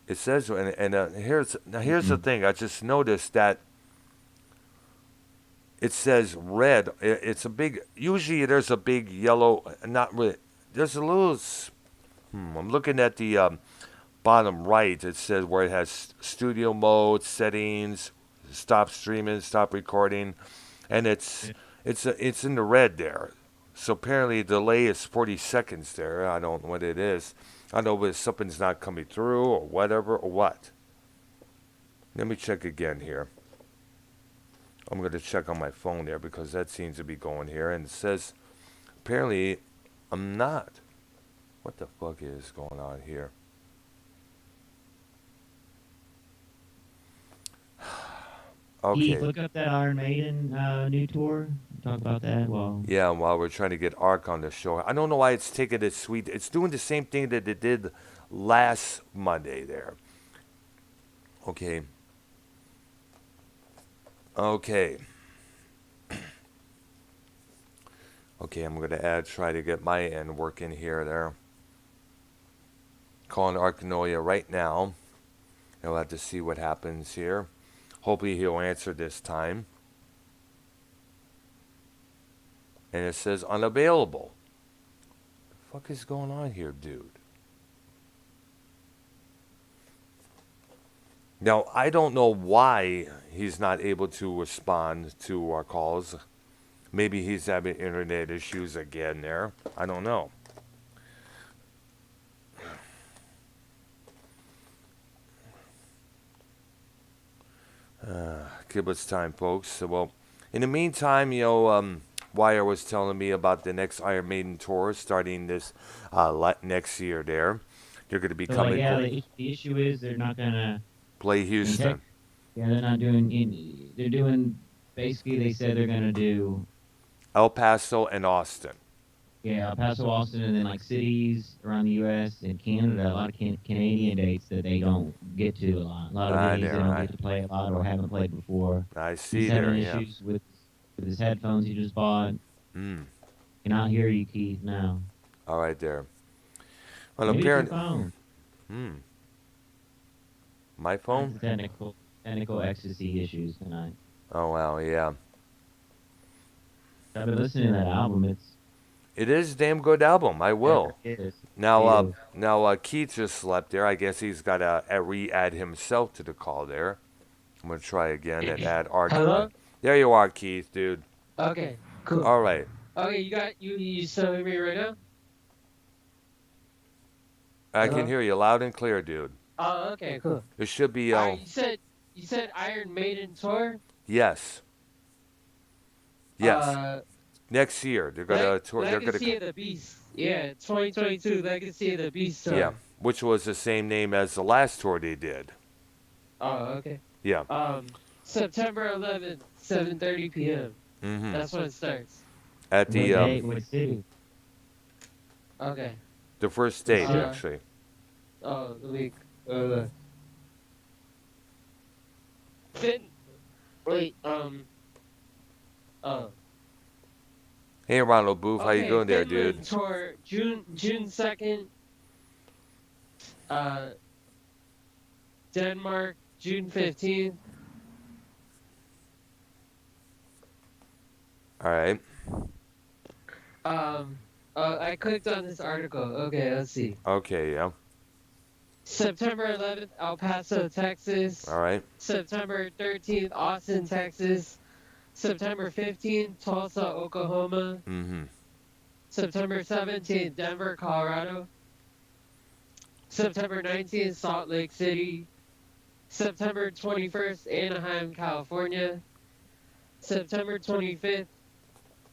It says, and here's the thing. I just noticed that it says red. It's a big. Usually there's a big yellow. Not really. There's a little. I'm looking at the bottom right. It says where it has studio mode, settings, stop streaming, stop recording, and it's in the red there. So apparently the delay is 40 seconds there. I don't know what it is. I don't know if something's not coming through or whatever or what. Let me check again here. I'm going to check on my phone there because that seems to be going here. And it says, apparently, I'm not. What the fuck is going on here? Keith, Okay. look up that Iron Maiden new tour. Talk about that. Well, Yeah, while we're trying to get Ark on the show. I don't know why it's taking it sweet. It's doing the same thing that it did last Monday there. Okay. Okay. Okay, I'm going to try to get my end working here there. Calling Arkanoia right now. And we'll have to see what happens here. Hopefully he'll answer this time. And it says unavailable. What the fuck is going on here, dude? Now, I don't know why he's not able to respond to our calls. Maybe he's having internet issues again there. I don't know. Give us time, folks. So, well, in the meantime, Wire was telling me about the next Iron Maiden tour starting this next year there. They're going to be so like, coming yeah, the issue is they're not gonna play in tech. Houston. Yeah, they're not doing. They're doing basically. They said they're gonna do. El Paso and Austin. Yeah, El Paso, Austin, and then like cities around the U.S. and Canada. A lot of Canadian dates that they don't get to a lot. A lot of I venues they don't know. get to play a lot or haven't played before. I He's see there, having yeah. issues with his headphones he just bought. Mm. Cannot hear you, Keith. Now. All right there. Well, Maybe it's your apparently, phone. hmm, my That's phone? the technical ecstasy issues tonight. Oh, wow, yeah. I've been listening to that album. It is a damn good album. I Yeah, will. it is. Now, It is. Keith just slept there. I guess he's got to re-add himself to the call there. I'm gonna try again and add Arkanoid. Hello? There you are, Keith, dude. Okay, cool. All right. Okay, you still hear me right now? I can Hello? hear you loud and clear, dude. Oh, okay, cool. It should be. You said Iron Maiden tour? Yes. Yes. Uh Next year they're gonna tour. They're gonna. Legacy of the Beast. Yeah, 2022 Legacy of the Beast tour. Yeah, which was the same name as the last tour they did. Oh, okay. Yeah. September 11th, 7:30 p.m. Mm-hmm. That's when it starts. At What the day? What city? Okay. the first stage Uh, actually. Oh, the week. Then wait, oh. Hey Ronald Booth, how you Okay, doing there, Finland dude? tour June 2nd. Uh, Denmark June 15th. All right. I clicked on this article. Okay, let's see. Okay. Yeah. September 11th, El Paso, Texas. All right. September 13th, Austin, Texas. September 15th, Tulsa, Oklahoma. Mm-hmm. September 17th, Denver, Colorado. September 19th, Salt Lake City. September 21st, Anaheim, California. September 25th,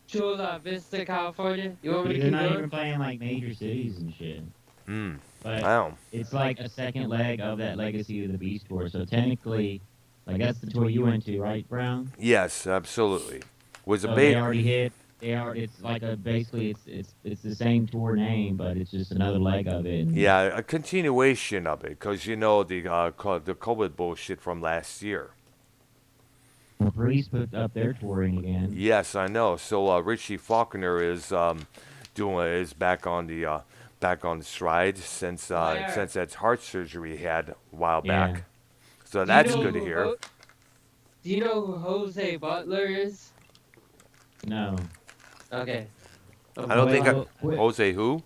Chula Vista, California. You want me to They're keep not going? even playing like major cities and shit. Mm. But Wow. it's like a second leg of that Legacy of the Beast tour. So technically, like that's the tour you went to, right, Brown? Yes, absolutely. Was a So they bait. already hit. They are. It's like a basically it's the same tour name, but it's just another leg of it. And Yeah, a continuation of it, cause the the COVID bullshit from last year. Priest put up their touring again. Yes, I know. So Richie Faulkner is back on the back on stride since that heart surgery he had a while Yeah. back. So Do you that's know good to who hear. Do you know who Jose Butler is? No. Okay. I don't think Well, quick Jose who?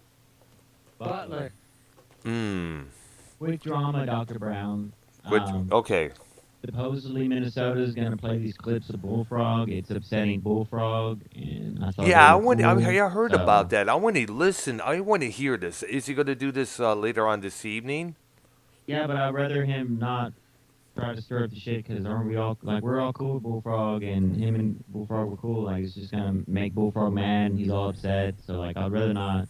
Butler. Hmm. quick drama, Dr. Brown. Which okay. Supposedly Minnesota's gonna play these clips of Bullfrog. It's upsetting Bullfrog, and I thought they Yeah, were cool. I heard about So that. I want to listen. I want to hear this. Is he going to do this later on this evening? yeah, but I'd rather him not try to stir up the shit because aren't we all like we're all cool with Bullfrog and him and Bullfrog were cool. Like it's just gonna make Bullfrog mad and he's all upset. So like I'd rather not.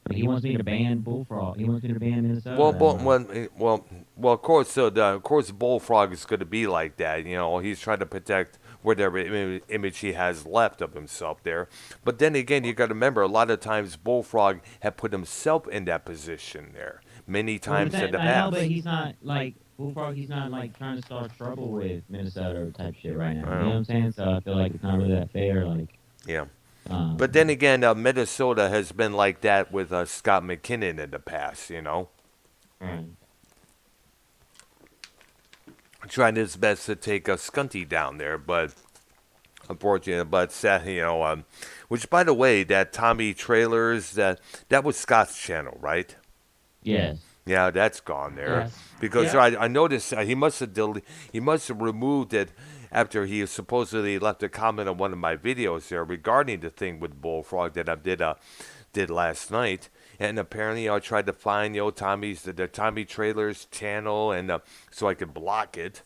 Like, he wants me to ban Bullfrog. He wants me to ban Well, Minnesota. I'm well, like, well, well, well, of course. So, of course, Bullfrog is going to be like that. You know, he's trying to protect whatever image he has left of himself there. But then again, you got to remember, a lot of times Bullfrog had put himself in that position there many well, but times in the I know, past. but he's not like Bullfrog. He's not like trying to start trouble with Minnesota type shit right now. You know what I'm saying? So I feel like it's not really that fair. Like, Yeah. um, But then again, Minnesota has been like that with Scott McKinnon in the past. You know, right. trying his best to take a Skunty down there, but unfortunately, but sad, which by the way, that Tommy Trailers that was Scott's channel, right? Yes. Yeah, that's gone there Yes. because Yep. I noticed he must have removed it after he supposedly left a comment on one of my videos there regarding the thing with Bullfrog that I did last night. And apparently, I tried to find the Tommy Trailers channel and so I could block it.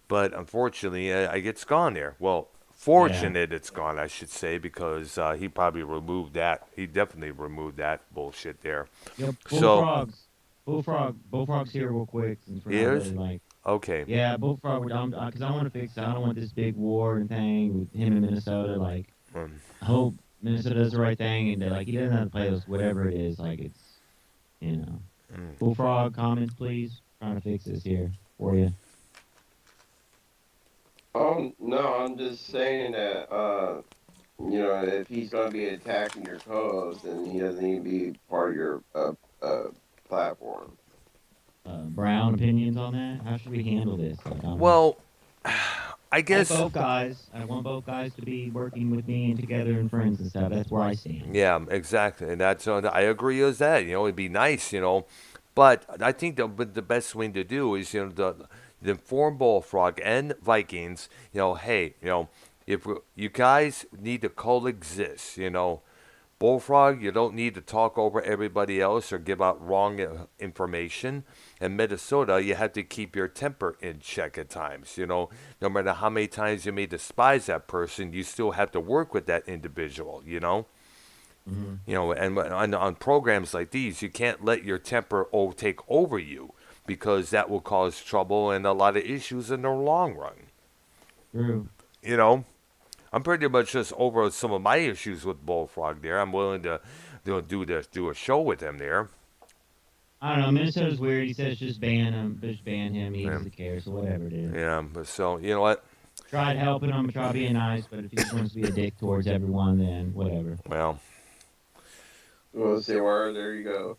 But unfortunately, it's gone there. Well, Yeah. fortunate it's gone, I should say, because he probably removed that. He definitely removed that bullshit there. Yo, So Bullfrog's here real quick since we're not here's really like. okay. Yeah, Bullfrog. Because I want to fix it. I don't want this big war and thing with him in Minnesota. Like, Um, I hope Minnesota does the right thing and that, like he doesn't have to play those whatever it is. Like it's, you know, mm. Bullfrog comments please. Trying to fix this here for you. No, I'm just saying that, if he's going to be attacking your co-host, then he doesn't need to be part of your platform. Brown opinions on that. How should we handle this? Like, Well, I I guess like both guys. I want both guys to be working with me and together and friends and stuff. That's where I stand. yeah, exactly. And that's I agree with that. It'd be nice, but I think the best thing to do is the inform Bullfrog and Vikings. Hey, if you guys need to coexist, Bullfrog, you don't need to talk over everybody else or give out wrong information. In Minnesota, you have to keep your temper in check at times. No matter how many times you may despise that person, you still have to work with that individual. Mm-hmm. And on programs like these, you can't let your temper take over you because that will cause trouble and a lot of issues in the long run. True. I'm pretty much just over some of my issues with Bullfrog there. I'm willing to do a show with him there. I don't know. Minnesota's weird. He says just ban him. Just ban him. He Yeah. doesn't care. So whatever it is. Yeah, but so you know what? Tried helping him. Try being nice. But if he just wants to be a dick towards everyone, then whatever. Well, Well, say word, there you go.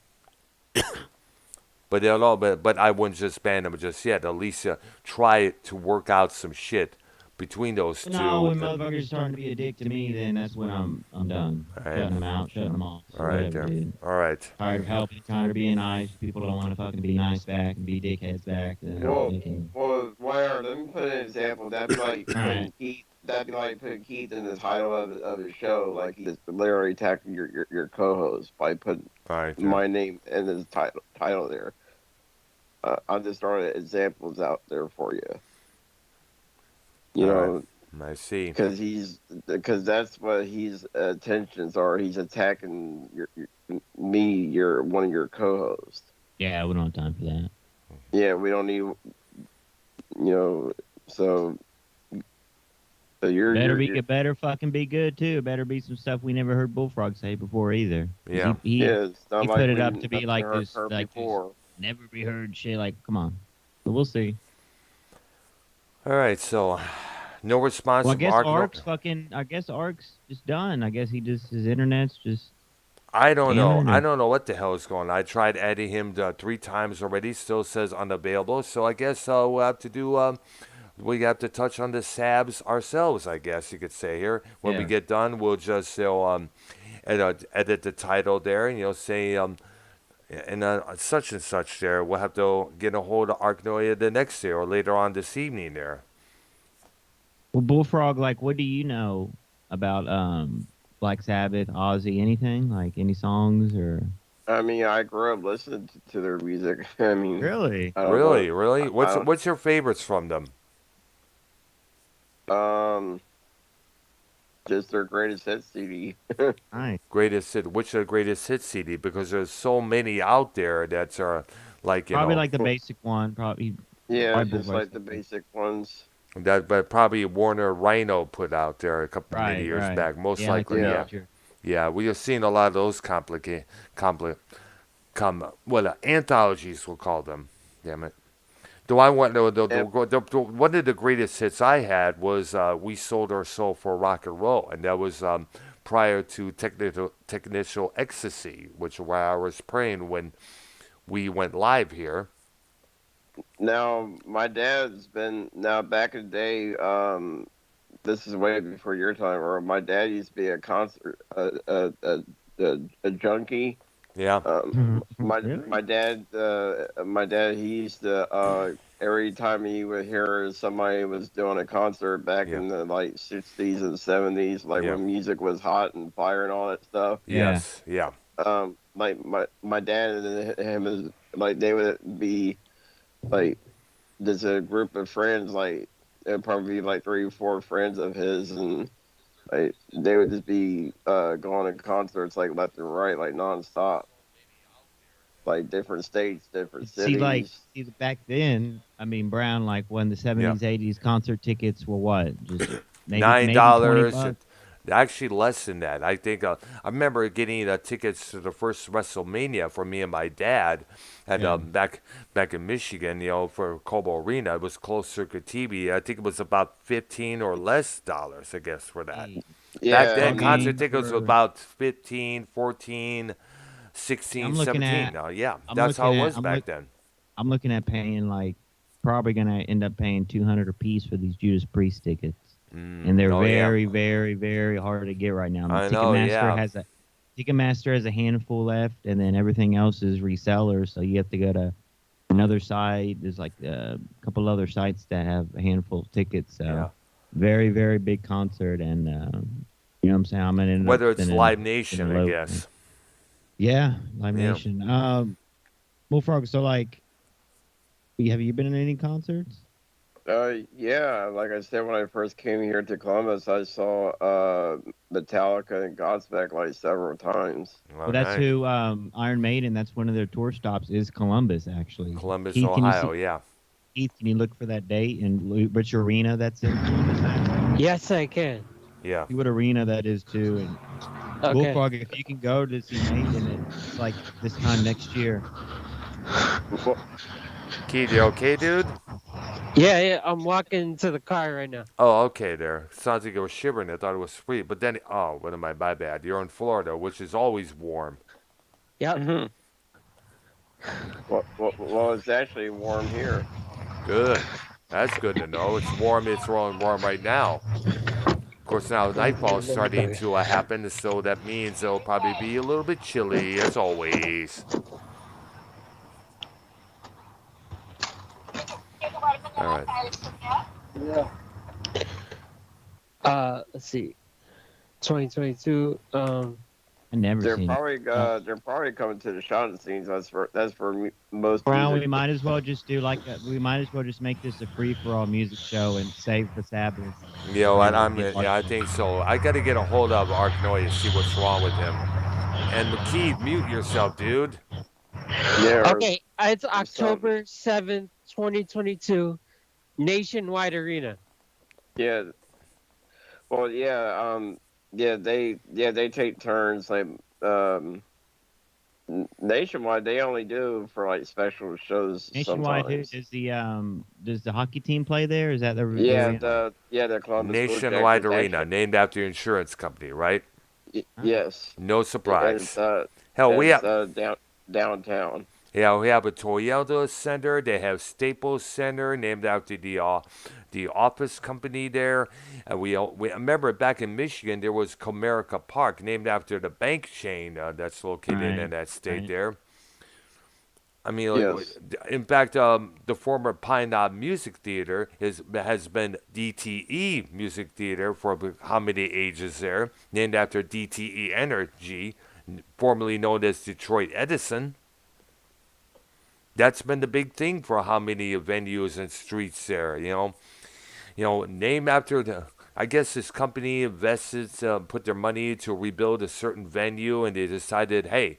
but I wouldn't just ban him just yet. At least try to work out some shit between those two. No, when motherfuckers starting to be a dick to me, then that's when I'm done. All right. Shutting them out, shutting them off. So All right, whatever, there. dude. All right. Tired of helping, tired of being nice. People don't want to fucking be nice back and be dickheads back. Then Well, they can. Wire, let me put an example. That'd be like Alright. that'd be like putting Keith in the title of his show, like he's literally attacking your co-host by putting All right. There. my name in his title there. I'm just throwing examples out there for you. You All know, I see. because that's what his intentions are. He's attacking one of your co-hosts. Yeah, we don't have time for that. Yeah, we don't need, so It better fucking be good too. It better be some stuff we never heard Bullfrog say before either. 'Cause Yeah. He it's not he like put it we up to be never like heard this, her like this before. never be heard shit. Like, come on. But we'll see. All right. So, no response Well, I from guess Ark. Ark's fucking. I guess Ark's just done. I guess his internet's just. I don't Damn know. it, I or- don't know what the hell is going on. I tried adding him 3 times already. Still says unavailable. So I guess we'll have to do. We have to touch on the Sabs ourselves. I guess you could say here. When we Yeah. get done, we'll just edit the title there, and say and such and such there. We'll have to get a hold of Arknoia the next day or later on this evening there. Well, Bullfrog, like, what do you know about Black Sabbath, Ozzy, anything? Like, any songs or? I mean, I grew up listening to their music. I mean, Really? I don't know. Really, really. What's your favorites from them? Um, just their greatest hits CD. Nice. Greatest hit. Which are the greatest hit CD? Because there's so many out there that are like Probably like the basic one. Probably. Yeah, Probably just Bullfrog's like the like that. basic ones. that, but probably Warner Rhino put out there a couple many Right, years right. back. Most Yeah, like the likely, Yeah. yeah, picture. yeah. We have seen a lot of those anthologies. We'll call them. Damn it. Do I want And one of the greatest hits I had was "We Sold Our Soul for Rock and Roll," and that was prior to technical ecstasy, which where I was praying when we went live here. now my dad's been now back in the day. This is way before your time. Or my dad used to be a concert, a junkie. Yeah, My Really? my dad, he used to every time he would hear somebody was doing a concert back yeah, in the like 60s and 70s, like yeah. when music was hot and fire and all that stuff. Yeah. Yes, yeah. Like my dad and him is like they would be like there's a group of friends, like it'd probably be like 3 or 4 friends of his, and like they would just be going to concerts like left and right, like nonstop, like different states, different cities. See, back then, I mean, Brown, like when the Yeah. 70s, 80s concert tickets were what? Just Nine maybe 20 dollars. bucks. Actually, less than that. I think I remember getting tickets to the first WrestleMania for me and my dad at Yeah. back in Michigan. For Cobo Arena, it was closed circuit TV. I think it was about 15 or less dollars, I guess, for that. Hey, Back Yeah, then, I concert mean, tickets was for, about 15, 14, 16, I'm looking 17. at, Now, yeah, I'm that's how looking it at, was back then. I'm looking at paying like, probably gonna end up paying 200 a piece for these Judas Priest tickets. And they're Oh, yeah. very, very, very hard to get right now. I know, yeah. Ticketmaster has a handful left, and then everything else is resellers. So you have to go to another site. There's like a couple other sites that have a handful of tickets. So Yeah. very, very big concert, and you know what I'm saying. I'm gonna end Whether up it's spending Live Nation, I low- guess. Yeah, Live Yeah. Nation. Bullfrog. So like, have you been in any concerts? yeah, like I said, when I first came here to Columbus, I saw Metallica and Godsmack like several times. Well, that's Okay. who Iron Maiden. That's one of their tour stops. Is Columbus actually? Columbus, Keith, can you Ohio, see? yeah. Keith, can you look for that date and which arena that's in Columbus? Actually? Yes, I can. Yeah. See what arena that is too. And Okay. Bullfrog, if you can go to see Maiden, it's like this time next year. Well, Keith, you okay, dude? Yeah, I'm walking to the car right now. Oh, okay, there. Sounds like you were shivering. I thought it was sweet. But then, oh, what am I? My bad. You're in Florida, which is always warm. Yep. well, it's actually warm here. Good. That's good to know. It's warm. It's warm right now. Of course, now nightfall is starting to happen, so that means it'll probably be a little bit chilly, as always. All right. Let's see. 2022. I never They're seen probably it. they're probably coming to the shot scenes. That's for most Brown, music. we might as well just do we might as well just make this a free for all music show and save the Sabbath. I think so. I got to get a hold of Arknoy and see what's wrong with him. And Keith, mute yourself, dude. Yeah. Okay, it's October 7th, 2022, Nationwide Arena. Yeah. Well, yeah. They take turns. Like nationwide, they only do for like special shows. Nationwide, sometimes. does the hockey team play there? Is that the Yeah, arena? the Columbus Blue Nationwide Jackets, Arena, named after your insurance company, right? Huh? Yes, No and it's surprise. Hell, we have downtown. yeah, we have a Toyota Center. They have Staples Center, named after the office company there. And we remember back in Michigan there was Comerica Park, named after the bank chain that's located in Right. that state Right. there. I mean, Yes. in fact, the former Pine Knob Music Theater has been DTE Music Theater for how many ages there, named after DTE Energy, formerly known as Detroit Edison. That's been the big thing for how many venues and streets there. Named after the. I guess this company invested, put their money to rebuild a certain venue, and they decided, hey,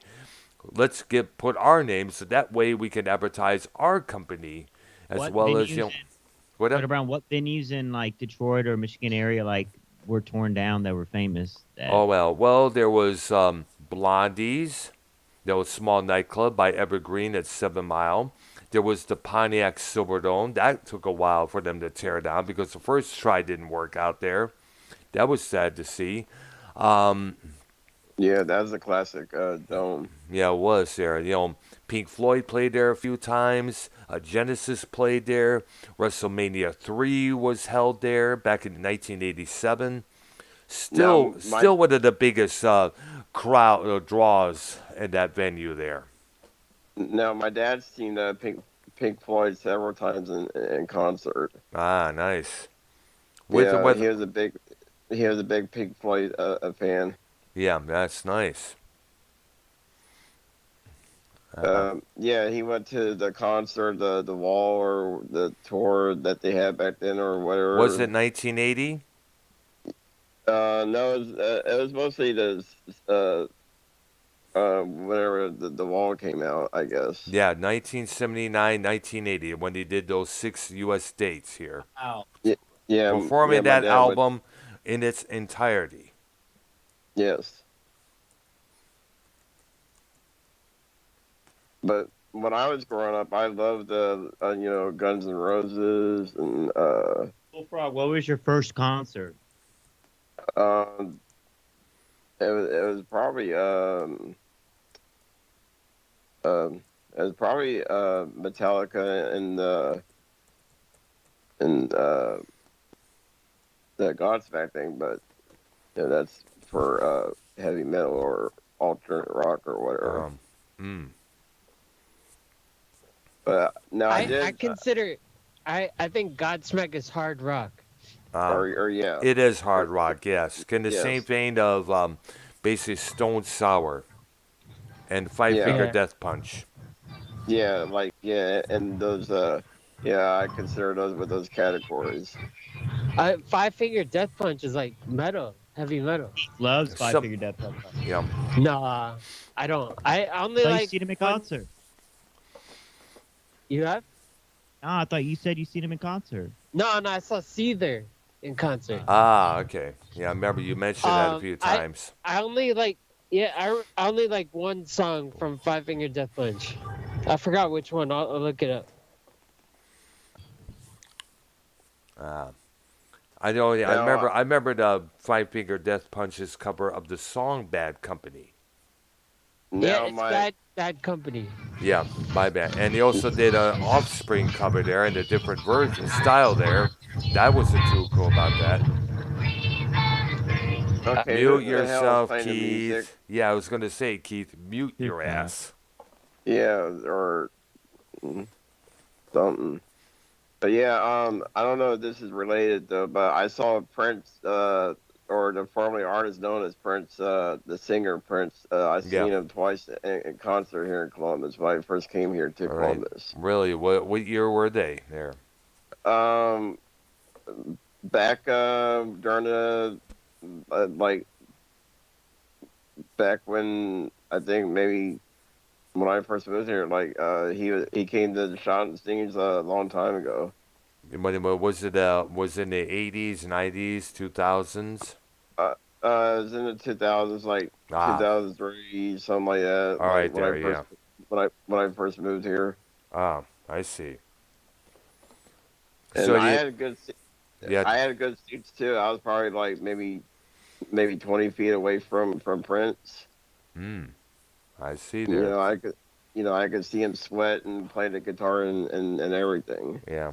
let's put our name so that way we can advertise our company, as What well as venues what What up? about what venues in like Detroit or Michigan area like were torn down that were famous? That Oh well, there was Blondie's. There was a small nightclub by Evergreen at 7 Mile. There was the Pontiac Silverdome. That took a while for them to tear down because the first try didn't work out there. That was sad to see. Um, Yeah, that's a classic dome. yeah, it was there. Pink Floyd played there a few times. Genesis played there. WrestleMania 3 was held there back in 1987. Now my Still one of the biggest crowd draws in that venue there. now my dad's seen Pink Floyd several times in concert. Ah, nice. Yeah, With he was a big Pink Floyd fan. yeah, that's nice. Yeah, he went to the concert, the Wall or the tour that they had back then or Was it whatever. 1980? No, it was mostly the uh whenever the Wall came out, I guess. Yeah, 1979, 1980, when they did those 6 U.S. dates here, wow. Yeah, yeah, yeah. performing My that dad went. album in its entirety. Yes, but when I was growing up, I loved the Guns N' Roses and Bullfrog, what was your first concert? um it was probably um Metallica and the Godsmack thing, but that's for heavy metal or alternate rock or whatever. Um, mm, But no, I I did, consider I think Godsmack is hard rock. um, or yeah, it is hard or, rock, yes. In the same yes, vein of basically Stone Sour and Five yeah, Finger Yeah. Death Punch. yeah, like yeah, and those yeah, I consider those with those categories. Five Finger Death Punch is like metal, heavy metal. Loves Five Some, Finger Death Punch. yeah, Nah, I don't. I only I thought you like seen him in one. concert. You have? Ah, I thought you said you seen him in concert. No, I saw Seether in concert. Ah, okay. Yeah, I remember you mentioned that a few I times. I only like yeah I only like one song from Five Finger Death Punch. I forgot which one. I'll look it up. Ah, I know. Yeah, I Now, remember. I remember the Five Finger Death Punch's cover of the song "Bad Company." Yeah, now it's my Bad Company. Yeah, my bad. And he also did an Offspring cover there and a different version style there. That wasn't too cool about that. okay, Mute who the hell is yourself, playing the music? Keith. Yeah, I was gonna say, Keith, mute your TikTok. ass. Yeah, or something. But yeah, I don't know if this is related though, but I saw Prince, or the formerly artist known as Prince, the singer Prince. I Yeah. seen him twice in concert here in Columbus when I first came here to All right. Columbus. Really, what year were they there? Um, back during the like back when I think maybe when I first moved here, like he came to the Shot and Stingers a long time ago. Was it was it in the 80s, 90s, 2000s? It was in the 2000s, like Ah, 2003, something like that. all Like right there, yeah. when I first moved here, Ah, I see. and So I you, had a good yeah, I had good seats too. I was probably like maybe maybe 20 feet away from Prince. Hmm. I see You there. know, I could see him sweat and play the guitar and everything. Yeah.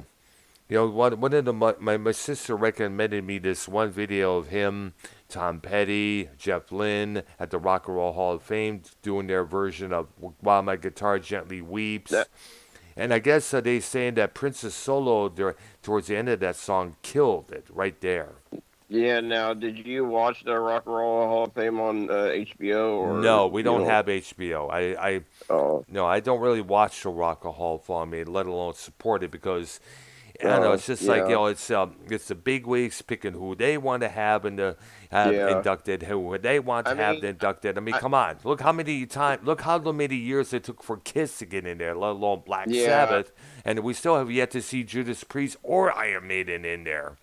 You know, one of the my sister recommended me this one video of him, Tom Petty, Jeff Lynne at the Rock and Roll Hall of Fame doing their version of "While My Guitar Gently That Weeps," and I guess they saying that Prince's solo towards the end of that song killed it right there. Yeah. Now, did you watch the Rock and Roll Hall of Fame on HBO or No, we you don't know? have HBO. I Oh, no, I don't really watch the Rock and Roll Hall of Fame, let alone support it because I don't know. It's just like yeah, it's the big wigs picking who they want to have and to have yeah. inducted, who they want I to have mean, inducted. I mean, I come on, look how many years it took for Kiss to get in there, let alone Black yeah, Sabbath, and we still have yet to see Judas Priest or Iron Maiden in there.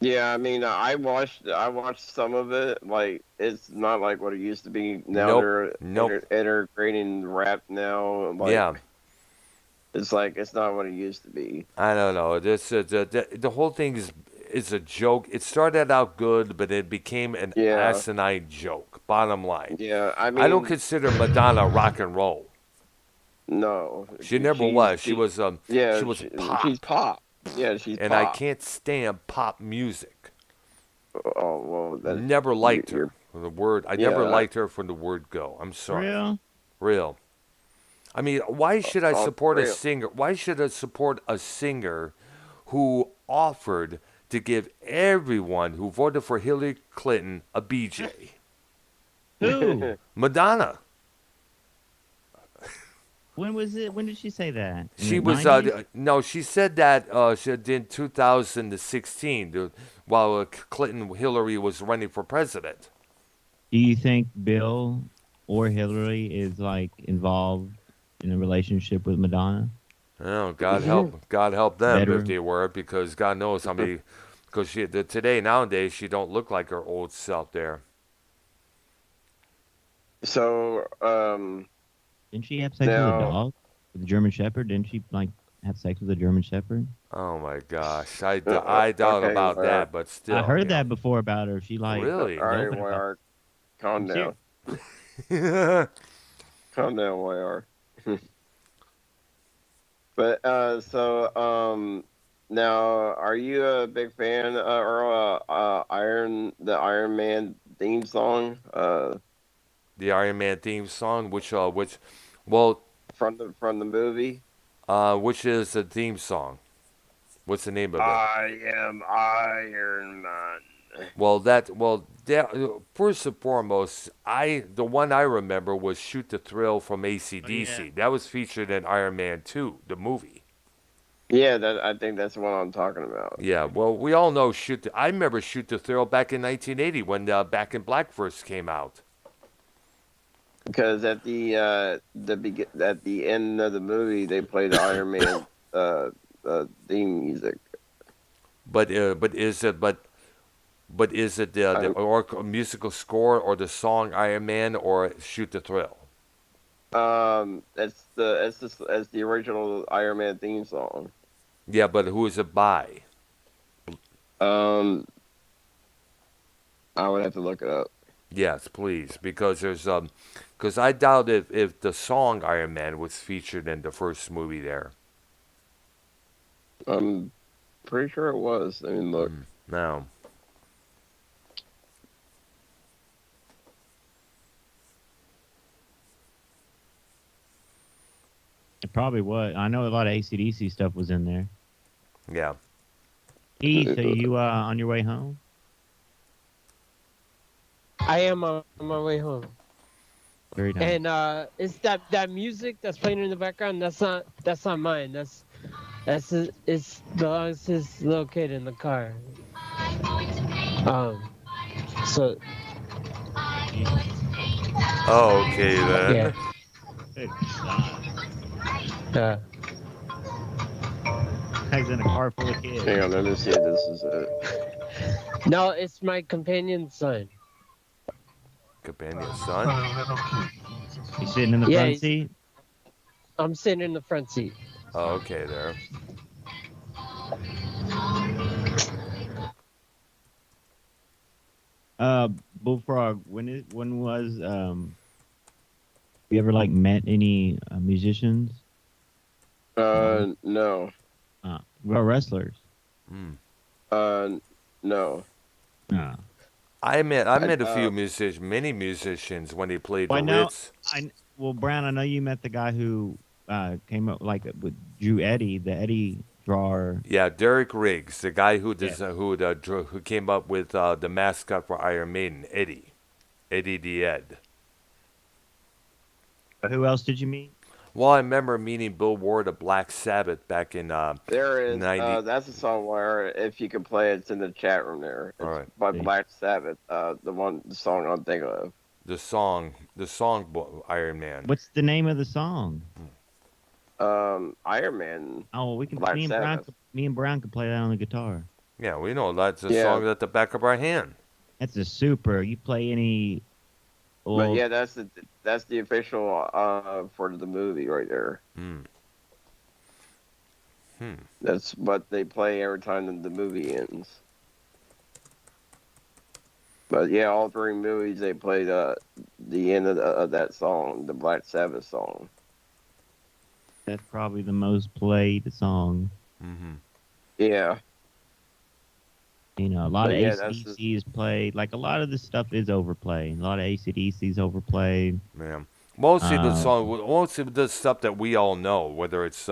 yeah. I mean, I watched some of it. Like, it's not like what it used to be. Now Nope, they're nope. integrating rap now. Yeah, Like it's not what it used to be. I don't know. This the whole thing is a joke. It started out good, but it became an Yeah, asinine joke. Bottom line, yeah. I I don't mean, consider Madonna rock and roll. no, She never was. She was she yeah, was she's pop, pop. Yeah, she's and I pop. can't stand pop music. Oh well, that Never liked her. you're The word I never yeah. liked her from the word go. I'm For sorry. real? Real. I mean, why should I support a Real. singer? Why should I support a singer who offered to give everyone who voted for Hillary Clinton a BJ? Who? Madonna. When was it? When did she say that? In She the was 90s? no. She said that she did in 2016, while Clinton Hillary was running for president. Do you think Bill or Hillary is like involved in a relationship with Madonna? Oh, God help them if Better. they were, because God knows how many. Because today nowadays she don't look like her old self there. So Didn't she have sex with a now dog? With a German Shepherd? Didn't she like have sex with a German Shepherd? Oh my gosh, I doubt okay, about well, that, but I still, heard that before about her. She like really. all was right, open about. YR, calm I'm serious. down, calm down, YR. But now are you a big fan or the Iron Man theme song The Iron Man theme song, well, from the movie? which is the theme song? What's the name of it? I am Iron Man. First and foremost, the one I remember was "Shoot the Thrill" from Oh yeah. AC/DC. That was featured in Iron Man 2, the movie. Yeah, that I think that's what I'm talking about. Yeah, well, we all know I remember "Shoot the Thrill" back in 1980 when Back in Black first came out. Because at the end of the movie, they play the Iron Man theme music. But is it the I, or musical score or the song Iron Man or Shoot the Thrill? it's the original Iron Man theme song. Yeah, but who is it by? Um, I would have to look it up. Yes, please, because because I doubt if the song Iron Man was featured in the first movie there. I'm pretty sure it was. I mean, look. No. It probably was. I know a lot of AC/DC stuff was in there. Yeah. Heath, are you on your way home? I am on my way home. Very nice. And it's that music that's playing in the background. That's not mine. It's belongs to his little kid in the car. So Oh, okay then. yeah. Good God. Yeah. He's in a car full of kids. Hang on, let me see if this is it. No, it's my companion's son. Companion son. He's sitting in the Yeah, front he's- seat. I'm sitting in the front seat. Oh, okay there. Bullfrog. When was you ever like met any musicians? No. Well, wrestlers. Mm. No. Uh, I met a few Uh, many musicians when they played well, the I know. Ritz. Well, Brown. I know you met the guy who came up like with Drew Eddie, the Eddie drawer. Yeah, Derek Riggs, the guy who Yeah. who came up with the mascot for Iron Maiden, Eddie the Ed. Who else did you meet? Well, I remember meeting Bill Ward of Black Sabbath back in there is. 90. That's a song where if you can play it, it's in the chat room there. All It's right. by Black Sabbath. The song I'm thinking of. Iron Man. What's the name of the song? Iron Man. Oh, well, we can. Black Sabbath. Me and Brown could play that on the guitar. Yeah, we know that's a Yeah. song at the back of our hand. That's a super. You play any But old? yeah, that's the official for the movie right there. Hmm. Hmm. That's what they play every time the movie ends. But yeah, all three movies they played the end of that song, the Black Sabbath song. That's probably the most played song. Mm-hmm. Yeah, You know, a lot But of yeah, that's ACDC is played. Like a lot of this stuff is overplayed. A lot of ACDC is overplayed. Yeah. Most of the stuff that we all know, whether it's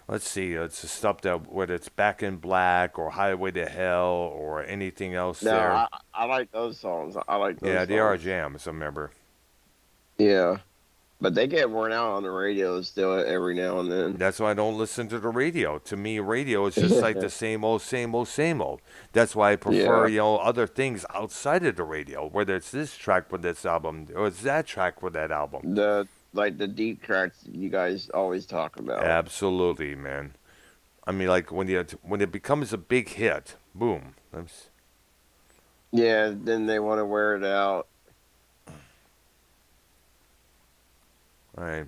let's see, it's the stuff that whether it's Back in Black or Highway to Hell or anything else no, there. I like those songs. I like those Yeah, songs. they are jams. I remember. Yeah, but they get worn out on the radio still every now and then. That's why I don't listen to the radio. To me, radio is just like the same old, same old, same old. That's why I prefer, Yeah. other things outside of the radio. Whether it's this track for this album or it's that track for that album. The deep tracks you guys always talk about. Absolutely, man. I mean, like when it becomes a big hit, boom. Yeah, then they want to wear it out. All right.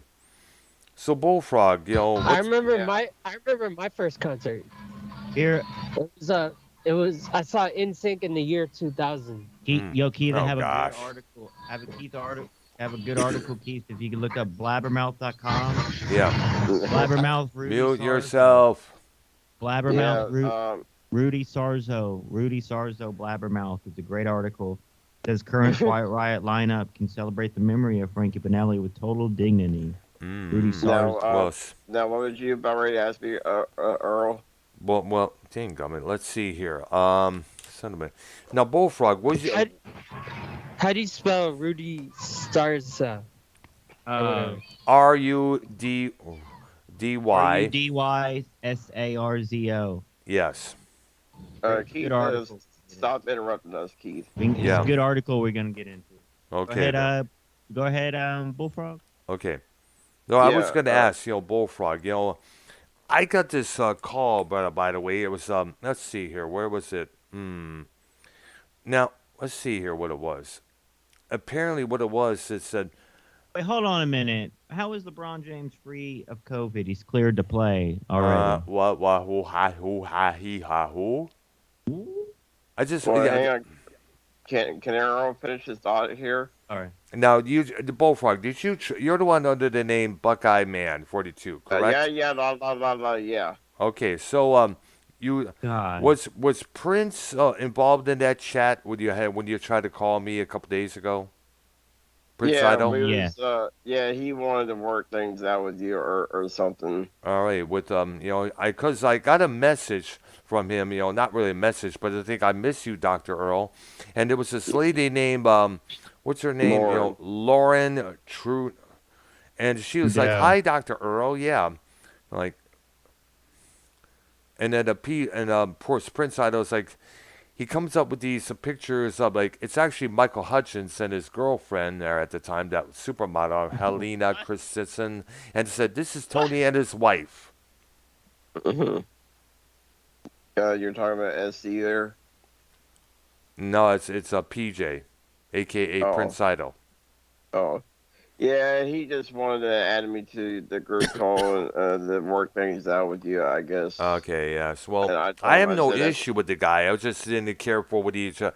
So Bullfrog, I what's remember yeah. my first concert. Here, I saw NSYNC in the year 2000. Keith, Keith, I Oh, have gosh. a good article. Have a good article, Keith. If you can look up blabbermouth.com. yeah? Blabbermouth. Mute yourself. Blabbermouth. Yeah, Rudy Sarzo. Blabbermouth. It's a great article. It says current Quiet Riot lineup can celebrate the memory of Frankie Pinelli with total dignity. Rudy Sarzo. Close. now what was you about ready to ask me, Earl? Well, dang gummit. Let's see here. Son of a. Now, Bullfrog, was you? How do you spell Rudy Starza? RUDY. RUDYSARZO. Yes. Keith, Good article. stop interrupting us, Keith. It's Yeah. a good article we're gonna get into. Okay. Go ahead, Bullfrog. Okay. No, I was Yeah, going to ask, Bullfrog. I got this call, by the way. It was let's see here. Where was it? Now, let's see here what it was. Apparently, what it was, it said, Wait, hold on a minute. How is LeBron James free of COVID? He's cleared to play already. what, who, ha, he, ha, who? I just, Well, yeah, hang on. Can Earl finish his thought here? All right. now, the Bullfrog, you're the one under the name Buckeye Man 42, correct? Yeah, yeah. Okay, so, God. was Prince involved in that chat when you tried to call me a couple days ago? Prince Yeah, Ido? he wanted to work things out with you or something. All right, with because I got a message from him, not really a message, but I think I miss you, Dr. Earl, and there was this lady named what's her name? Lauren. Lauren True, and she was like, Yeah. "Hi, Dr. Earl, yeah," like, and then poor Prince Ido was like. He comes up with these pictures of it's actually Michael Hutchins and his girlfriend there at the time, that supermodel Helena Christensen, and said, "This is Tony and his wife." You're talking about SC there? No, it's a PJ, aka Oh. Prince Ido. Oh. Yeah, he just wanted to add me to the group call to work things out with you, I guess. Okay, yes. Well, And I I told him, have I no said, that's, issue with the guy. I was just didn't care for what he so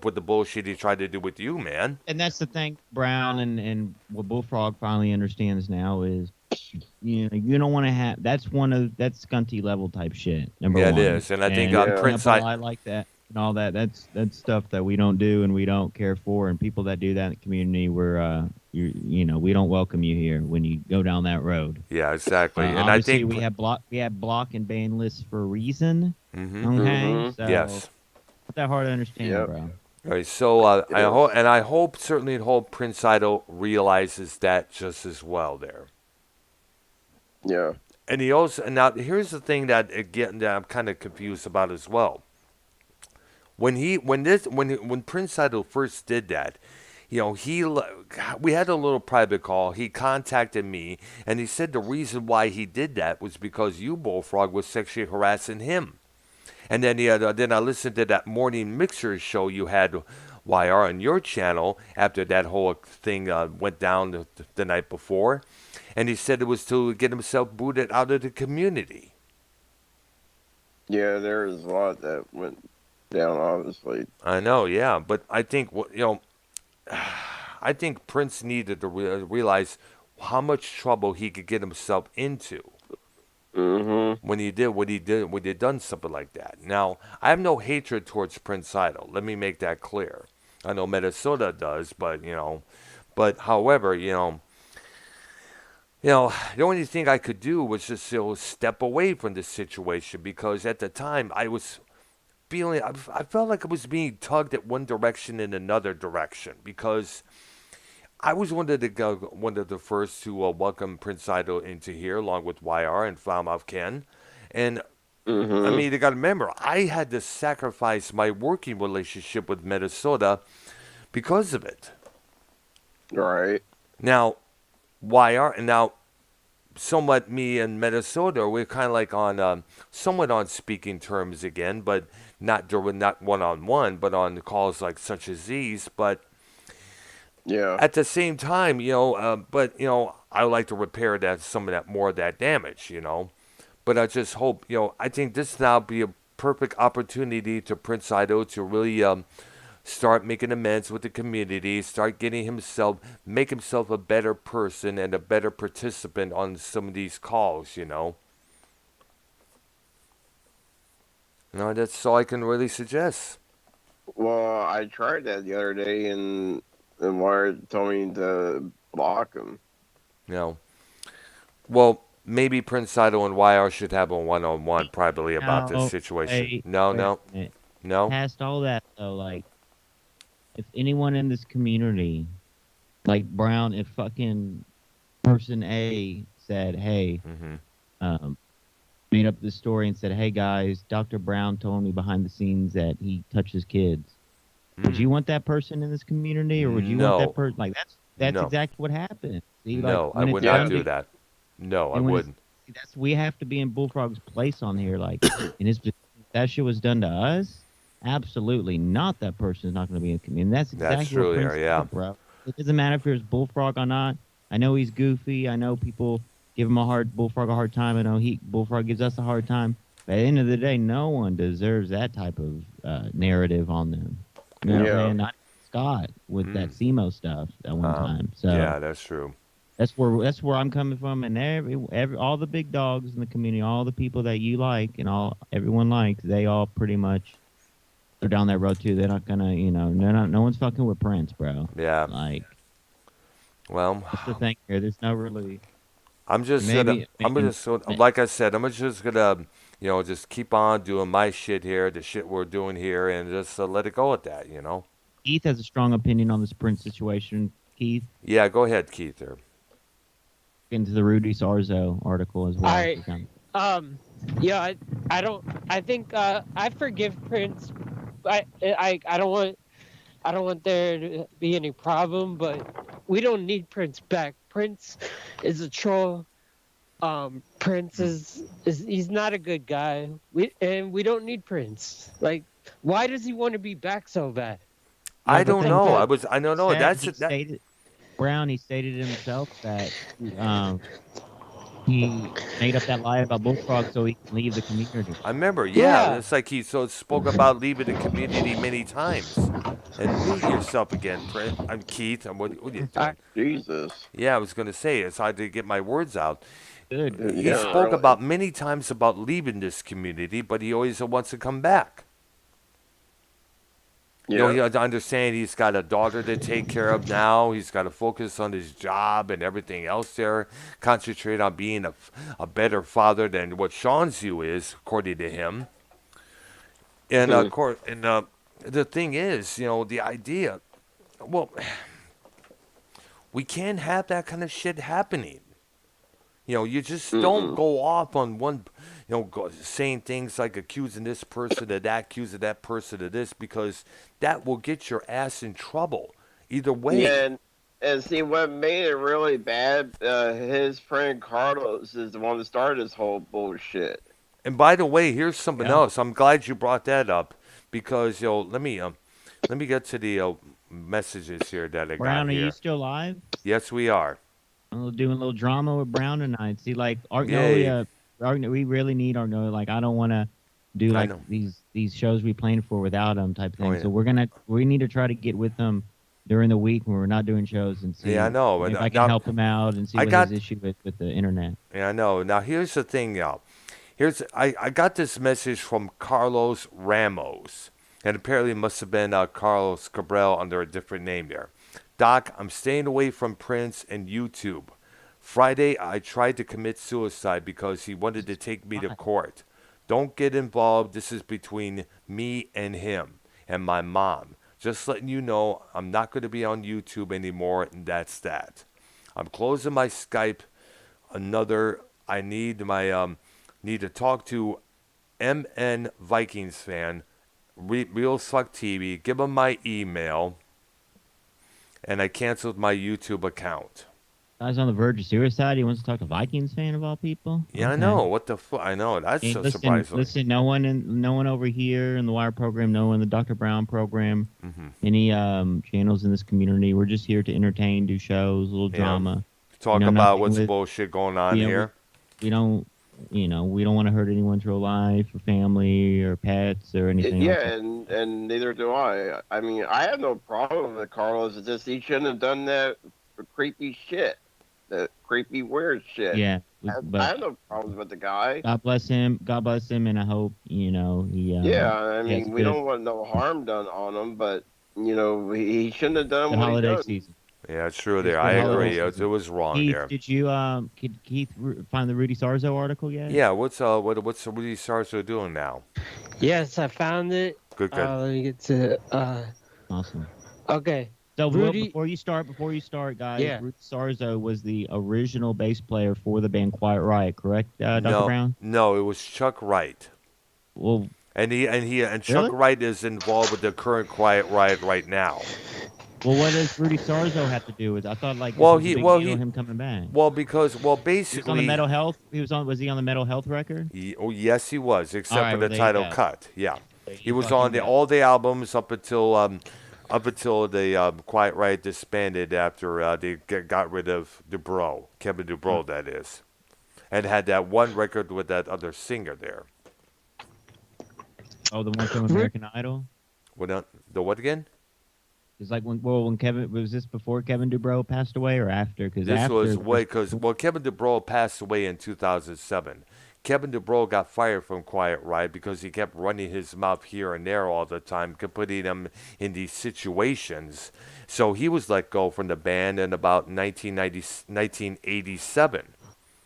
with the bullshit he tried to do with you, man. And that's the thing, Brown, and what Bullfrog finally understands now is, you don't want to have that's Scunty level type shit. Number Yeah, it one, is, and I think and on Yeah. putting up Prince, a I lie like that and all that. That's stuff that we don't do and we don't care for. And people that do that in the community, we don't welcome you here when you go down that road. yeah, exactly, and I Obviously, think, we have block and ban lists for a reason. mm-hmm, Okay, Mm-hmm. so yes. not that hard to understand, Yep. bro. All right, so I Yeah. hope, and I hope certainly hope Prince Idol realizes that just as well there. Yeah. And he also, and now here's the thing that again that I'm kind of confused about as well. When Prince Idol first did that, we had a little private call. He contacted me and he said the reason why he did that was because you, Bullfrog, was sexually harassing him. And then then I listened to that morning mixer show you had, YR, on your channel after that whole thing went down the night before, and he said it was to get himself booted out of the community. Yeah, there was a lot that went down, obviously. I know, yeah, but I think I think Prince needed to realize how much trouble he could get himself into Mm-hmm. when he done something like that. Now, I have no hatred towards Prince Idol. Let me make that clear. I know Minnesota does, but however, the only thing I could do was just step away from the situation because at the time I felt like I was being tugged at one direction and another direction because I was one of the first to welcome Prince Idol into here along with YR and Falmouth Ken, and I Mm-hmm. mean you got to remember I had to sacrifice my working relationship with Minnesota because of it. Right. Now YR and now somewhat me and Minnesota, we're kind of like on somewhat on speaking terms again, but not one on one, but on calls like such as these. But Yeah. at the same time, I would like to repair some of that more of that damage, But I just hope, I think this now be a perfect opportunity to Prince Ido to really start making amends with the community, start make himself a better person and a better participant on some of these calls. That's all I can really suggest. Well, I tried that the other day, and Wired told me to block him. You know, well, maybe Prince Ido and YR should have a one-on-one privately about this Now, situation. wait, No, wait no, a minute. no. Past all that though, like if anyone in this community, like Brown, if fucking person A said, "Hey," Hmm. um, made up this story and said, "Hey guys, Dr. Brown told me behind the scenes that he touches kids." Would you want that person in this community, or would you want No, that person? Like that's no, exactly what happened. See, like no. I when it's would not done, do that. No, I and when it's wouldn't. that's we have to be in Bullfrog's place on here. Like, and his that shit was done to us. Absolutely not. That person is not going to be in the community. That's That's exactly what true Prince there, yeah. did, bro. It doesn't matter if there's Bullfrog or not. I know he's goofy. I know people give him Bullfrog a hard time. I know Bullfrog gives us a hard time. But at the end of the day, no one deserves that type of narrative on them. You know what I'm Yeah. saying? Not Scott with that SEMO stuff at one time. So Yeah, that's true. that's where I'm coming from, and every all the big dogs in the community, all the people that you like and everyone likes, they all pretty much are down that road too. They're not gonna, no one's fucking with Prince, bro. Yeah. Like Well, that's the thing here. There's no really I'm just maybe, like I said, I'm just gonna, just keep on doing my shit here, the shit we're doing here, and just let it go at that. Keith has a strong opinion on this Prince situation. Keith, Yeah, go ahead, Keith. There. into the Rudy Sarzo article as well. All right. Yeah, I don't. I think I forgive Prince. I don't want there to be any problem, but we don't need Prince back. Prince is a troll. Prince is he's not a good guy. We don't need Prince. Like, why does he want to be back so bad? I don't know. I I don't know. said That's he that. stated Brown, he stated himself that he made up that lie about Bullfrog so he can leave the community. I remember, yeah. Yeah. It's like he spoke about leaving the community many times. And mute yourself again, I'm Keith. What are you I, doing? Jesus. Yeah, I was going to say it's hard to get my words out. Good. He Yeah, spoke really. about many times about leaving this community, but he always wants to come back. You know, Yeah. he has to understand he's got a daughter to take care of now. He's got to focus on his job and everything else there. Concentrate on being a better father than what Sean's view is, according to him. And Hmm. the thing is, you know, the idea. Well, we can't have that kind of shit happening. You know, you just don't Mm-mm. go off on one, saying things like accusing this person of that, accusing that person of this, because that will get your ass in trouble. Either Yeah, way. and see what made it really bad. His friend Carlos is the one that started this whole bullshit. And by the way, here's something Yeah. else. I'm glad you brought that up because let me get to the messages here that I got Brown, are you here. still alive? Yes, we are. Doing a little drama with Brown tonight. See, like Yay. We really need Artnolia. Like, I don't want to do I like know. these shows we planned for without him type Oh, thing. yeah. So we need to try to get with him during the week when we're not doing shows and see Yeah, I know. if And, I can now, help him out and see I what got. his issue with the internet. Yeah, I know. Now here's the thing, y'all. I got this message from Carlos Ramos, and apparently it must have been Carlos Cabral under a different name there. Doc, I'm staying away from Prince and YouTube. Friday, I tried to commit suicide because he wanted to take me to Why? court. Don't get involved. This is between me and him and my mom. Just letting you know, I'm not going to be on YouTube anymore, and that's that. I'm closing my Skype. I need to talk to MN Vikings fan, Real Suck TV. Give him my email, and I canceled my YouTube account. Guy's on the verge of suicide. He wants to talk to Vikings fan of all people. Yeah, I Okay. know. What the fuck? I know. That's Hey, so listen, surprising. listen. No one over here in the Wire program. No one in the Dr. Brown program. Hmm. Any channels in this community. We're just here to entertain, do shows, a little Yeah. drama. Talk You know, about nothing what's with- bullshit going on you know, here. We don't, we don't want to hurt anyone's real life or family or pets or anything. Yeah, like that. and neither do I. I mean, I have no problem with Carlos. It's just he shouldn't have done that creepy shit, that creepy weird shit. Yeah, I but have no problems with the guy. God bless him. God bless him, and I hope he. Yeah, I he has mean, we good- don't want no harm done on him, but he shouldn't have done the what he holiday done. season. Yeah, it's true It's there. good I holiday agree. season. It was wrong Keith, there. did you could Keith find the Rudy Sarzo article yet? Yeah, what's Rudy Sarzo doing now? yes, I found it. Good, good. Let me get to. Awesome. Okay. So Rudy- before you start, guys, Yeah. Rudy Sarzo was the original bass player for the band Quiet Riot, correct, Dr. no, Brown? no, it was Chuck Wright. Well, And Chuck Really? Wright is involved with the current Quiet Riot right now. what does Rudy Sarzo have to do with it? I thought like this Well, was a he- big well, deal, he- him coming back. Well, because He was on the basically, Mental Health. Was he on the Mental Health record? yes, he was, except All right, for well, the there you title go. cut. Yeah, There he you was fucking on go. all the albums up until the Quiet Riot disbanded after they got rid of Dubrow, Kevin Dubrow, that is, and had that one record with that other singer there. Oh, the one from American Idol. The what again? It's like when Kevin was this before Kevin Dubrow passed away or after? Because This after was Kevin Dubrow passed away in 2007. Kevin Dubrow got fired from Quiet Riot because he kept running his mouth here and there all the time, kept putting him in these situations. So he was let go from the band in about 1987.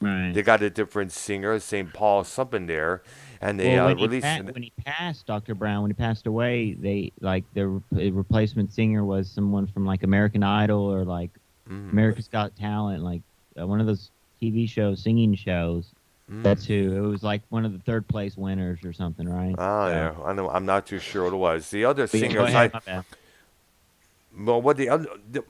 Right. They got a different singer, St. Paul something there, and they Well, released. when he passed, Dr. Brown, when he passed away, they like the replacement singer was someone from like American Idol or like America's Got Talent, like one of those TV shows, singing shows. That's who. It was like one of the third place winners or something, right? Oh yeah, I know. I'm not too sure what it was. The other But yeah, go singers, ahead, my bad. well,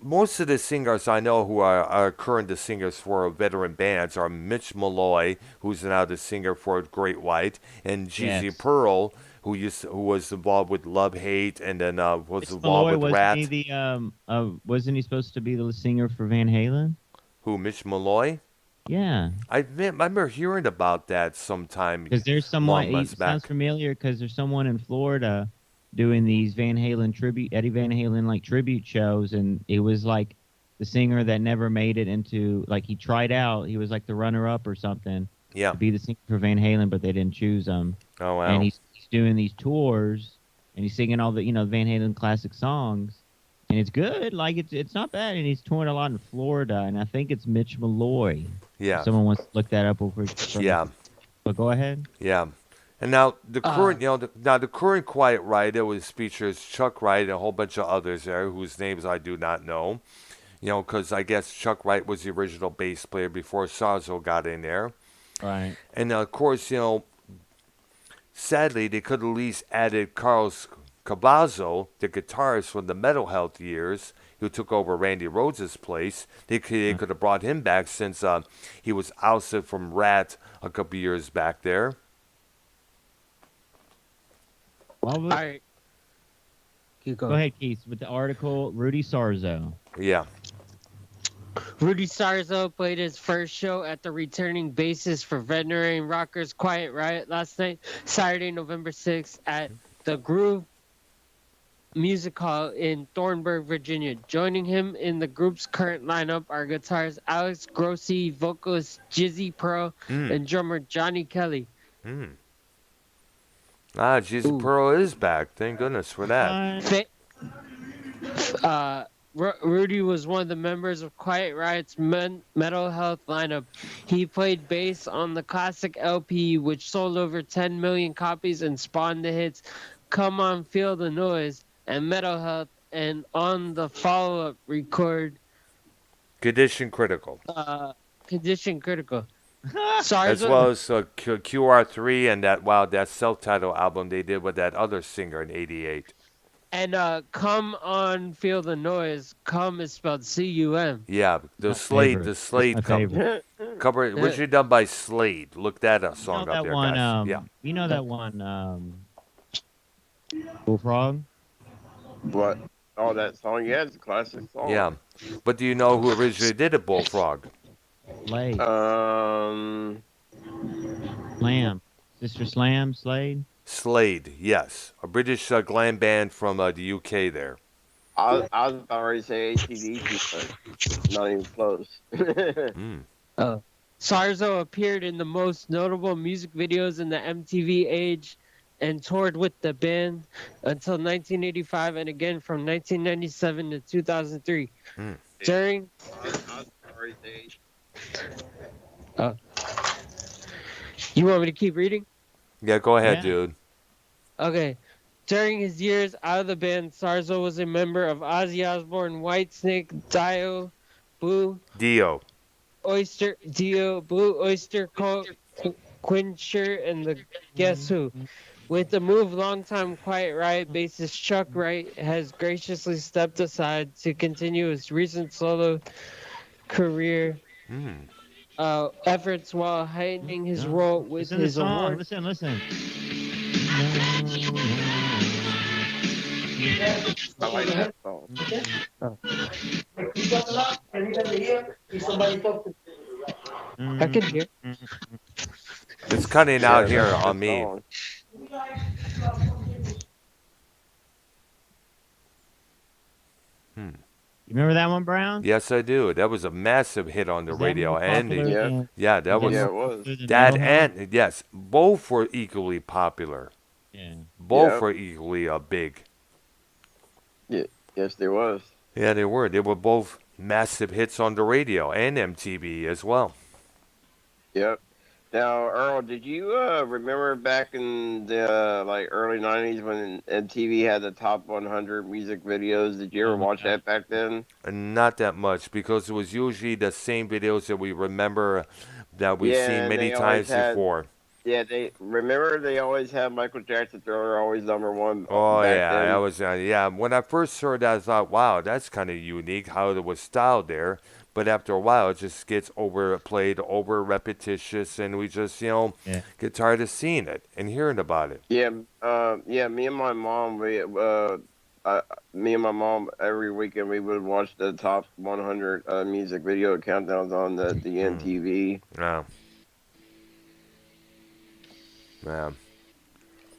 most of the singers I know who are current singers for veteran bands are Mitch Malloy, who's now the singer for Great White, and Jeezy Yes. Pearl, who was involved with Love Hate, and then was Mitch involved Malloy with wasn't he Rat. the wasn't he supposed to be the singer for Van Halen? Who, Mitch Malloy? Yeah, I remember hearing about that sometime because there's someone. long months It sounds back. familiar because there's someone in Florida doing these Van Halen tribute, Eddie Van Halen like tribute shows, and it was like the singer that never made it into like he tried out. He was like the runner up or something Yeah. to be the singer for Van Halen, but they didn't choose him. Oh And wow. he's doing these tours and he's singing all the Van Halen classic songs, and it's good. Like it's not bad, and he's touring a lot in Florida, and I think it's Mitch Malloy. If Yeah. someone wants to look that up over. Yeah. But go ahead. Yeah. And now the Uh, current, now the current Quiet Riot was features Chuck Wright and a whole bunch of others there whose names I do not know. Because I guess Chuck Wright was the original bass player before Sarzo got in there. Right. And of course, sadly they could at least added Carlos Cavazo, the guitarist from the Metal Health years, who took over Randy Rhoads' place. They could have brought him back since he was ousted from Rat a couple years back there. Well, all right. Keep go going. ahead, Keith, with the article. Rudy Sarzo. Yeah. Rudy Sarzo played his first show at the returning bassist for veteran rockers Quiet Riot last night, Saturday, November 6th, at the Groove Music Hall in Thornburg, Virginia. Joining him in the group's current lineup are guitarist Alex Grossi, vocalist Jizzy Pearl, Mm. and drummer Johnny Kelly. Mm. Jesus Ooh. Pearl is back. Thank goodness for that. Rudy was one of the members of Quiet Riot's Metal Health lineup. He played bass on the classic LP, which sold over 10 million copies and spawned the hits Come On Feel the Noise and Metal Health, and on the follow-up record Condition Critical. Condition Critical. As Sarzo, well as QR3 and that self-titled album they did with that other singer in '88. and Come On Feel the Noise. Come is spelled C-U-M. Yeah, the My Slade, favorite. the That's Slade my favorite. cover, originally done by Slade. Look that You know song up that there, one. guys. Yeah. You know that one. Bullfrog. What? Oh, that song? Yeah, it's a classic song. Yeah. But do you know who originally did it, Bullfrog? Slade. Slam. Sister Slam. Slade. Slade, yes. A British glam band from the UK there. I was about to say ACDC, but not even close. Mm. Sarzo appeared in the most notable music videos in the MTV age and toured with the band until 1985 and again from 1997 to 2003. Mm. During You want me to keep reading? Yeah, go ahead, Yeah. dude. Okay. During his years out of the band, Sarzo was a member of Ozzy Osbourne, Whitesnake, Dio, Blue Dio. Oyster, Blue Oyster Cult, Quencher, and the Guess Who. With the move, longtime Quiet Riot bassist Chuck Wright has graciously stepped aside to continue his recent solo career Mm. efforts while heightening his role with Listen to the his song. award. Listen. I like that song. I can hear. It's cutting out here that's a on good me. song. You remember that one, Brown? Yes, I do. That was a massive hit on the Is that radio. more And popular Yeah. than- yeah, that was Yeah, it was. than that Metal Health? and yes, both were equally popular. Yeah. Both Yeah. were equally big. Yes, there was. Yeah, they were. They were both massive hits on the radio and MTV as well. Yep. Now, Earl, did you remember back in the early '90s when MTV had the top 100 music videos? Did you ever Oh my watch God. that back then? Not that much because it was usually the same videos that we remember that we've Yeah, seen and many they always times had- before. Yeah, they always had Michael Jackson Thriller always number one. Oh back yeah, then. that was yeah. When I first heard that, I thought, wow, that's kind of unique how it was styled there. but after a while, it just gets overplayed, over repetitious, and we just, Yeah. get tired of seeing it and hearing about it. Yeah, yeah. Me and my mom, uh, me and my mom every weekend we would watch the top 100 music video countdowns on the Mm. NTV, Yeah. Yeah.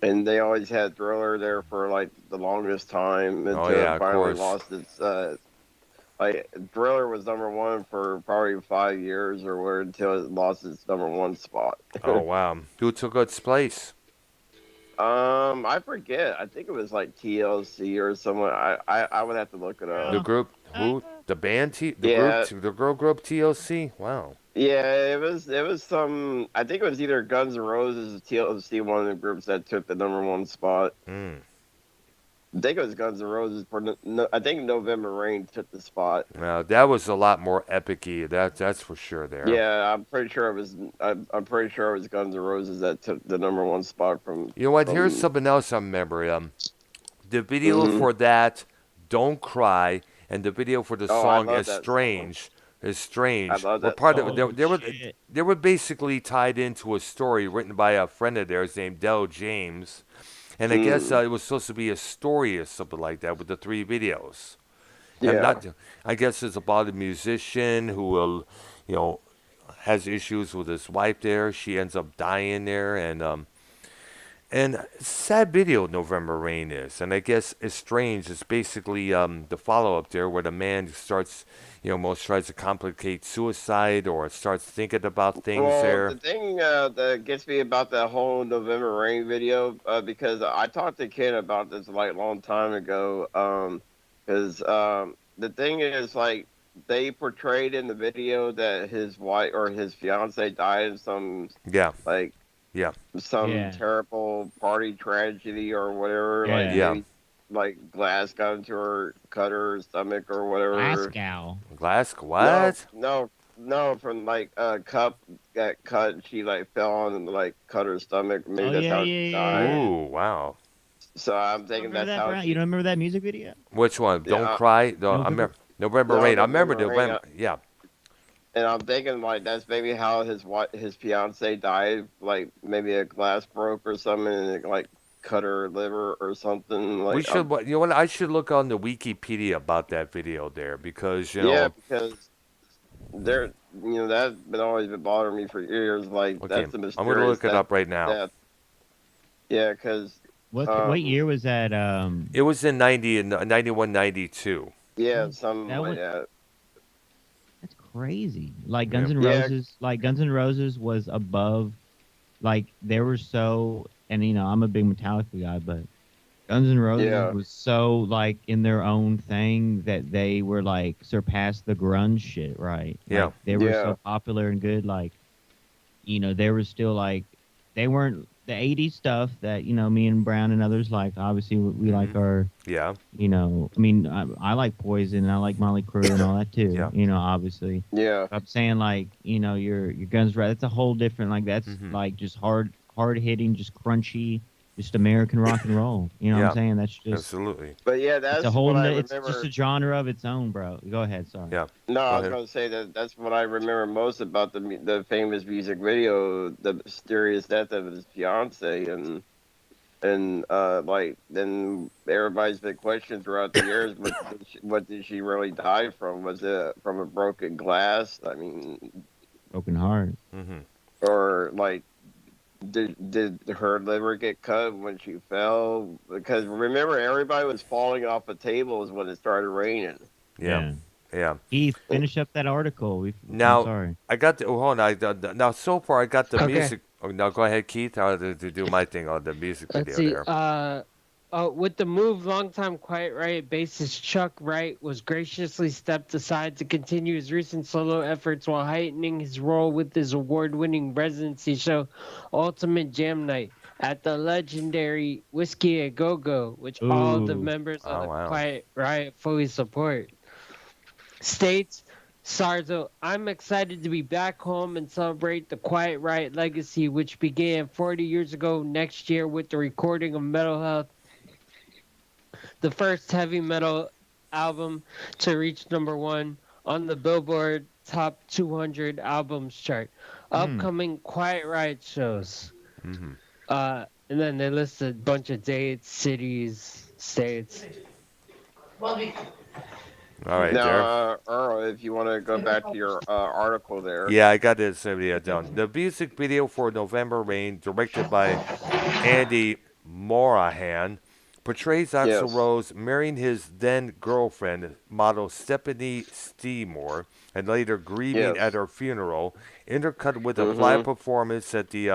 and they always had Thriller there for like the longest time Oh until yeah, it of finally course. lost its. Like Thriller was number one for probably 5 years or where until it lost its number one spot. Oh wow. Who took its place? I forget. I think it was like TLC or someone. I would have to look it The up. group who? The band Yeah, the girl group TLC? Wow. yeah. It was some. I think it was either Guns N' Roses or TLC, one of the groups that took the number one spot. Mm. I think it was Guns N' Roses. I think November Rain took the spot. Now that was a lot more epic-y. That's for sure there. Yeah, I'm pretty sure it was. I'm pretty sure it was Guns N' Roses that took the number one spot from You know what? Here's from. something else I remember. The video Mhm. for that, "Don't Cry," and the video for the Oh, I song love that song. Is I strange." love Were that part of song. Oh they were shit. they were basically tied into a story written by a friend of theirs named Del James, and I guess Mm, it was supposed to be a story or something like that with the three videos. And yeah. not, I guess it's about a musician who will, you know, has issues with his wife there. She ends up dying there, and sad video November Rain is, and I guess it's strange. It's basically the follow up there where the man starts, almost tries to complicate suicide or starts thinking about things Well, there. the thing that gets me about that whole November Rain video, because I talked to Ken about this like a long time ago, because the thing is like they portrayed in the video that his wife or his fiance died in some Yeah, like yeah, some Yeah. terrible party tragedy or whatever, like Yeah. yeah. maybe like glass got into her, cut her stomach or whatever. Glasgow. Glass, No, what? no, no. From like a cup got cut, and she like fell on and like cut her stomach. Maybe Oh that's yeah, how yeah, she yeah, died. yeah. Ooh, wow. So I'm You don't thinking remember that's that, how Brown? You she. don't remember that music video? Which one? Yeah, Don't cry. No, I November. remember November no, Rain. I remember November Rain. November. Yeah, And I'm thinking like that's maybe how his fiance died. Like maybe a glass broke or something, and it like cut her liver or something. we Like should. You know what? I should look on the Wikipedia about that video there because yeah, because there, that's been always been bothering me for years. Like Okay, that's a I'm gonna mysterious look it up right now. death. Yeah, because What um, year was that? It was in 90 and 91, 92. yeah, something That like was that. That's crazy. Like Yeah. Guns N' Yeah, Roses, Guns N' Roses was above. Like they were so, and I'm a big Metallica guy, but Guns N' Roses yeah. was so like in their own thing that they were like surpassed the grunge shit, right? Yeah. Like they were Yeah, so popular and good, like they were still like they weren't the '80s stuff that me and Brown and others like. Obviously, we like Mhm. our Yeah. I mean, I like Poison and I like Molly Crew and all that too. Yeah. Obviously. yeah, I'm saying like your Guns Right. That's a whole different like that's Mhm. like just hard hitting, just crunchy, just American rock and roll. You know what Yeah. I'm saying? That's just Absolutely. but yeah, it's a that's whole. what I It's just remember. a genre of its own, bro. Go ahead. Sorry. Yeah. No, Go I was ahead. going to say that's what I remember most about the famous music video, the mysterious death of his fiance, and like then everybody's been questioning throughout the years, what did she really die from? Was it from a broken glass? I mean, Broken Heart. Mhm. or like did her liver get cut when she fell? Because remember, everybody was falling off of tables when it started raining. Yeah. Yeah. Keith, finish up that article. I'm Now sorry. I got the. Oh, hold on. Now so far I got the Okay. music. Oh, now go ahead, Keith. I'll do my thing on the music Let's video see. there. With the move, longtime Quiet Riot bassist Chuck Wright was graciously stepped aside to continue his recent solo efforts while heightening his role with his award-winning residency show, Ultimate Jam Night, at the legendary Whiskey A Go Go, which all the Ooh. members of Oh the wow. Quiet Riot fully support. States Sarzo, I'm excited to be back home and celebrate the Quiet Riot legacy, which began 40 years ago next year with the recording of Metal Health, the first heavy metal album to reach #1 on the Billboard Top 200 Albums chart. Upcoming Quiet Riot shows. Hmm. And then they list a bunch of dates, cities, states. All right, there. Now, Earl, if you want to go back to your article there. Yeah, I got this video down. The music video for November Rain, directed by Andy Morahan, portrays Axl Yes. Rose marrying his then girlfriend, model Stephanie Seymour, and later grieving at Yes. her funeral, intercut with a live Mm-hmm. performance at the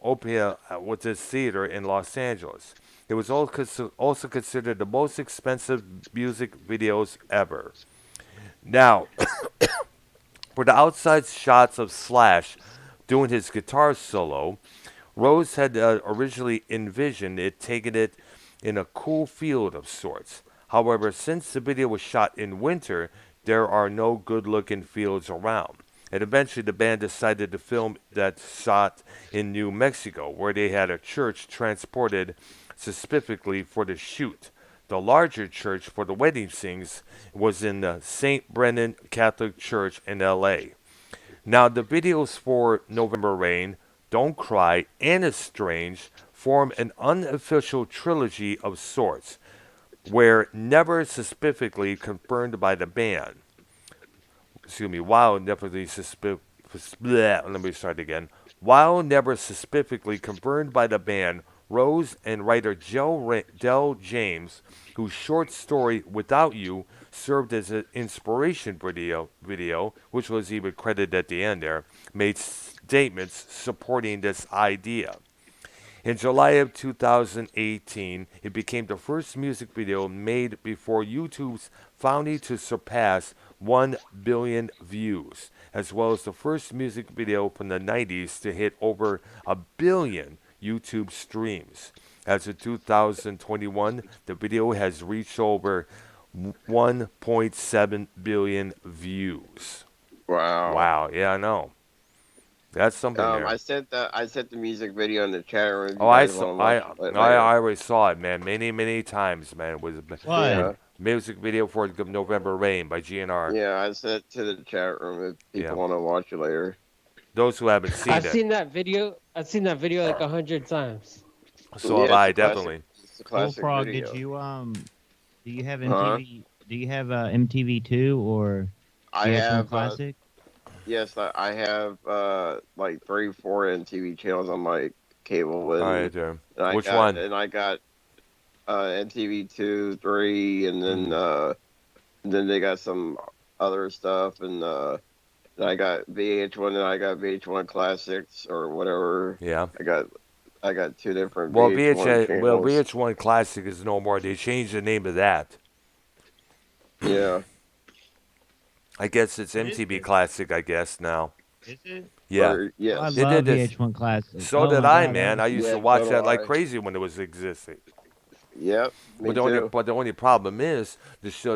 Opera with this theater in Los Angeles. It was also considered the most expensive music videos ever. Now, for the outside shots of Slash doing his guitar solo, Rose had originally envisioned it taking it in a cool field of sorts. However, since the video was shot in winter, there are no good looking fields around. And eventually the band decided to film that shot in New Mexico, where they had a church transported specifically for the shoot. The larger church for the wedding scenes was in the St. Brennan Catholic Church in LA. Now, the videos for November Rain, Don't Cry, and Estranged form an unofficial trilogy of sorts, where never specifically confirmed by the band. Excuse me, while never let me start again. While never specifically confirmed by the band, Rose and writer Del James, whose short story "Without You" served as an inspiration video, which was even credited at the end there, made statements supporting this idea. In July of 2018, it became the first music video made before YouTube's founding to surpass 1 billion views, as well as the first music video from the 90s to hit over a billion YouTube streams. As of 2021, the video has reached over 1.7 billion views. Wow. Wow, yeah, I know. That's something there. I sent the music video in the chat room. If Oh, you I guys saw. want to watch it later. I already saw it, man. Many times, man. It was What? Yeah. music video for November Rain by GNR. Yeah, I sent it to the chat room if people Yeah. want to watch it later. Those who haven't seen I've it, seen that video. I've seen that video like 100 times. so Yeah, have I it's a classic- definitely. It's a classic Bullfrog, video. did you do you have Huh? MTV? Do you have MTV2 or I VH1 have Classic? yes, I have like 3, 4 MTV channels on my cable. All And, right, there. and I Which got, one? And I got MTV 2, 3, and then they got some other stuff, and I got VH1 and I got VH1 Classics or whatever. Yeah. I got 2 different Well, VH1 channels. VH1 Classic is no more. They changed the name of that. Yeah. I guess it's What is MTV it? Classic. I guess now. Is it? Yeah. Or- yes. I They love did this. VH1 Classic. So Oh did my I, God, man. I used to Yeah, watch so that do like I. crazy when it was existing. Yep. Me But too. the only problem is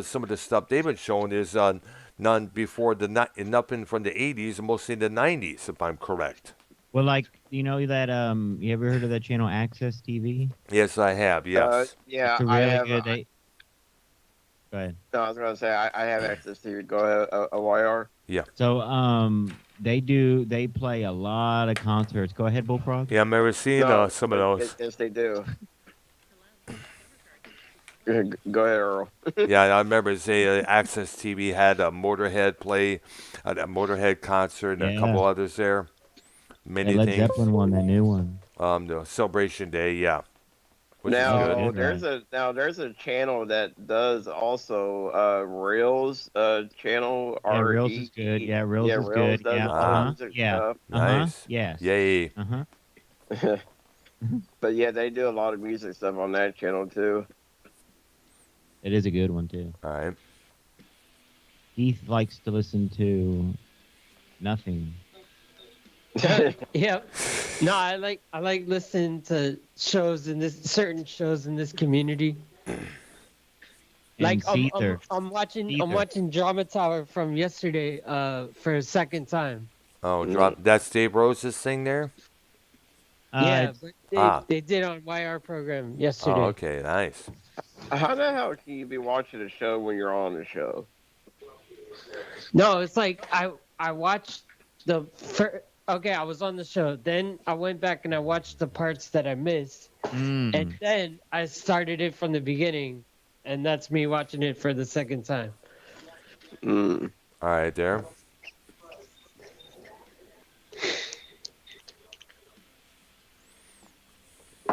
some of the stuff they've been showing is none before nothing from the 80s and mostly the 90s, if I'm correct. Well, like you know that you ever heard of that channel Access TV? Yes, I have. Yes. Yeah, It's a I really have. good. Go ahead. No, I was gonna say I have access to. Go ahead, a YR. So they play a lot of concerts. Go ahead, Bullfrog. Yeah, I remember seeing No, some of those. Yes, they do. Go ahead, Earl. Yeah, I remember say Access TV had a Motorhead play at a Motorhead concert and a couple Yeah. others there. Many Led things. Zeppelin one, that new one. The Celebration Day, yeah. Which is good. good. There's a channel that does also Rails channel. Yeah, Reels RE. is good. Yeah, Reels is Rails good. does Yeah, all the uh-huh. music Yeah. stuff. Nice. Yes. Yay. But yeah, they do a lot of music stuff on that channel too. It is a good one too. All right. Heath likes to listen to nothing. Yep. No, I like listening to certain shows in this community. Like And I'm Seether. watching Drama Tower from yesterday for a second time. Oh, that's Dave Rose's thing there? Yeah, It's- but they did on YR program yesterday. Oh, okay, nice. How the hell can you be watching a show when you're on the show? No, it's like I watched the first. Okay, I was on the show. Then I went back and I watched the parts that I missed, and then I started it from the beginning, and that's me watching it for the second time. Mm. All right, there.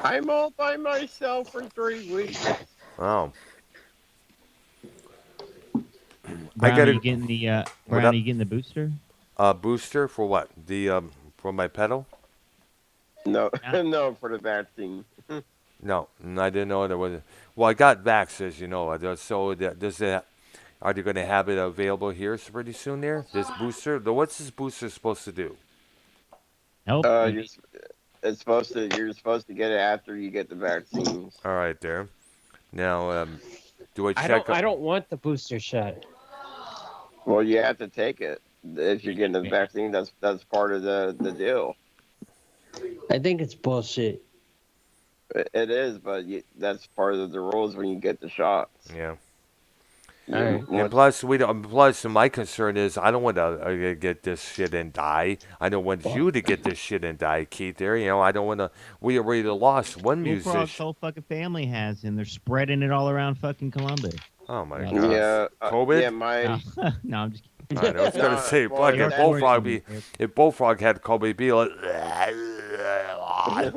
I'm all by myself for 3 weeks. Oh, I Brown, are gotta. you getting the What Brown? Are up? you getting the booster? Booster for what? The for my pedal? No, Yeah. no, for the vaccine. No, I didn't know there was. Well, I got vax, as you know. So does it? Are they going to have it available here pretty soon? There, this booster. What's this booster supposed to do? Help. You're it's supposed to. You're supposed to get it after you get the vaccines. All right, there. Now, do I I check? don't I don't want the booster shot. Well, you have to take it if you're getting the vaccine. That's part of the deal. I think it's bullshit. It is, but that's part of the rules when you get the shots. Yeah. You, Alright. And once- plus, we don't. Plus, my concern is I don't want to get this shit and die. I don't want you to get this shit and die, Keith. There, I don't want to. We already lost one Bullfrog's musician. whole fucking family has, and they're spreading it all around fucking Columbus. Oh my Yeah. god. yeah, COVID? yeah, my No, no, I'm just kidding. I was gonna Nah, say, well, fuck, yeah, if that's Bullfrog if Bullfrog had COVID, he'd be like,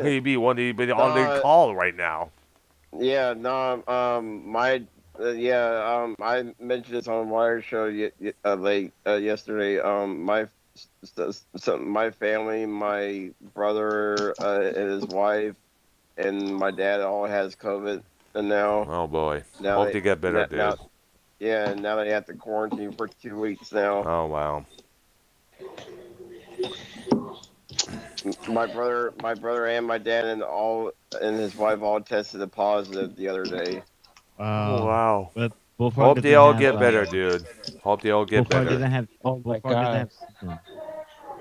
he'd be one he'd be on the Nah. call right now. yeah, no, I mentioned this on Wire Show yesterday. My family, my brother and his wife, and my dad all has COVID, and now Oh boy. now Hope they, they get better, now, dude. now- yeah, and now they have to quarantine for 2 weeks now. Oh wow. My brother and my dad and his wife all tested positive the other day. Oh wow. But Bullfrog Hope they doesn't all have, get better, dude. Hope they all get Bullfrog better. doesn't have. Oh my Bullfrog doesn't God. have symptoms.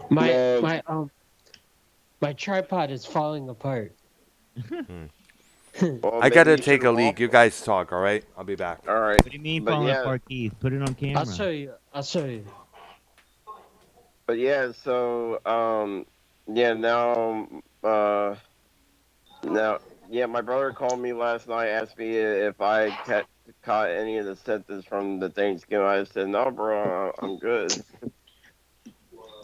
My No. my tripod is falling apart. Well, I maybe gotta you take a should've leak. You guys talk, all right? I'll be back. All right. What do you mean But falling yeah. apart, Keith? Put it on camera. I'll show you. I'll show you. But yeah, so my brother called me last night, asked me if I caught any of the symptoms from the Thanksgiving. I said, no, bro, I'm good.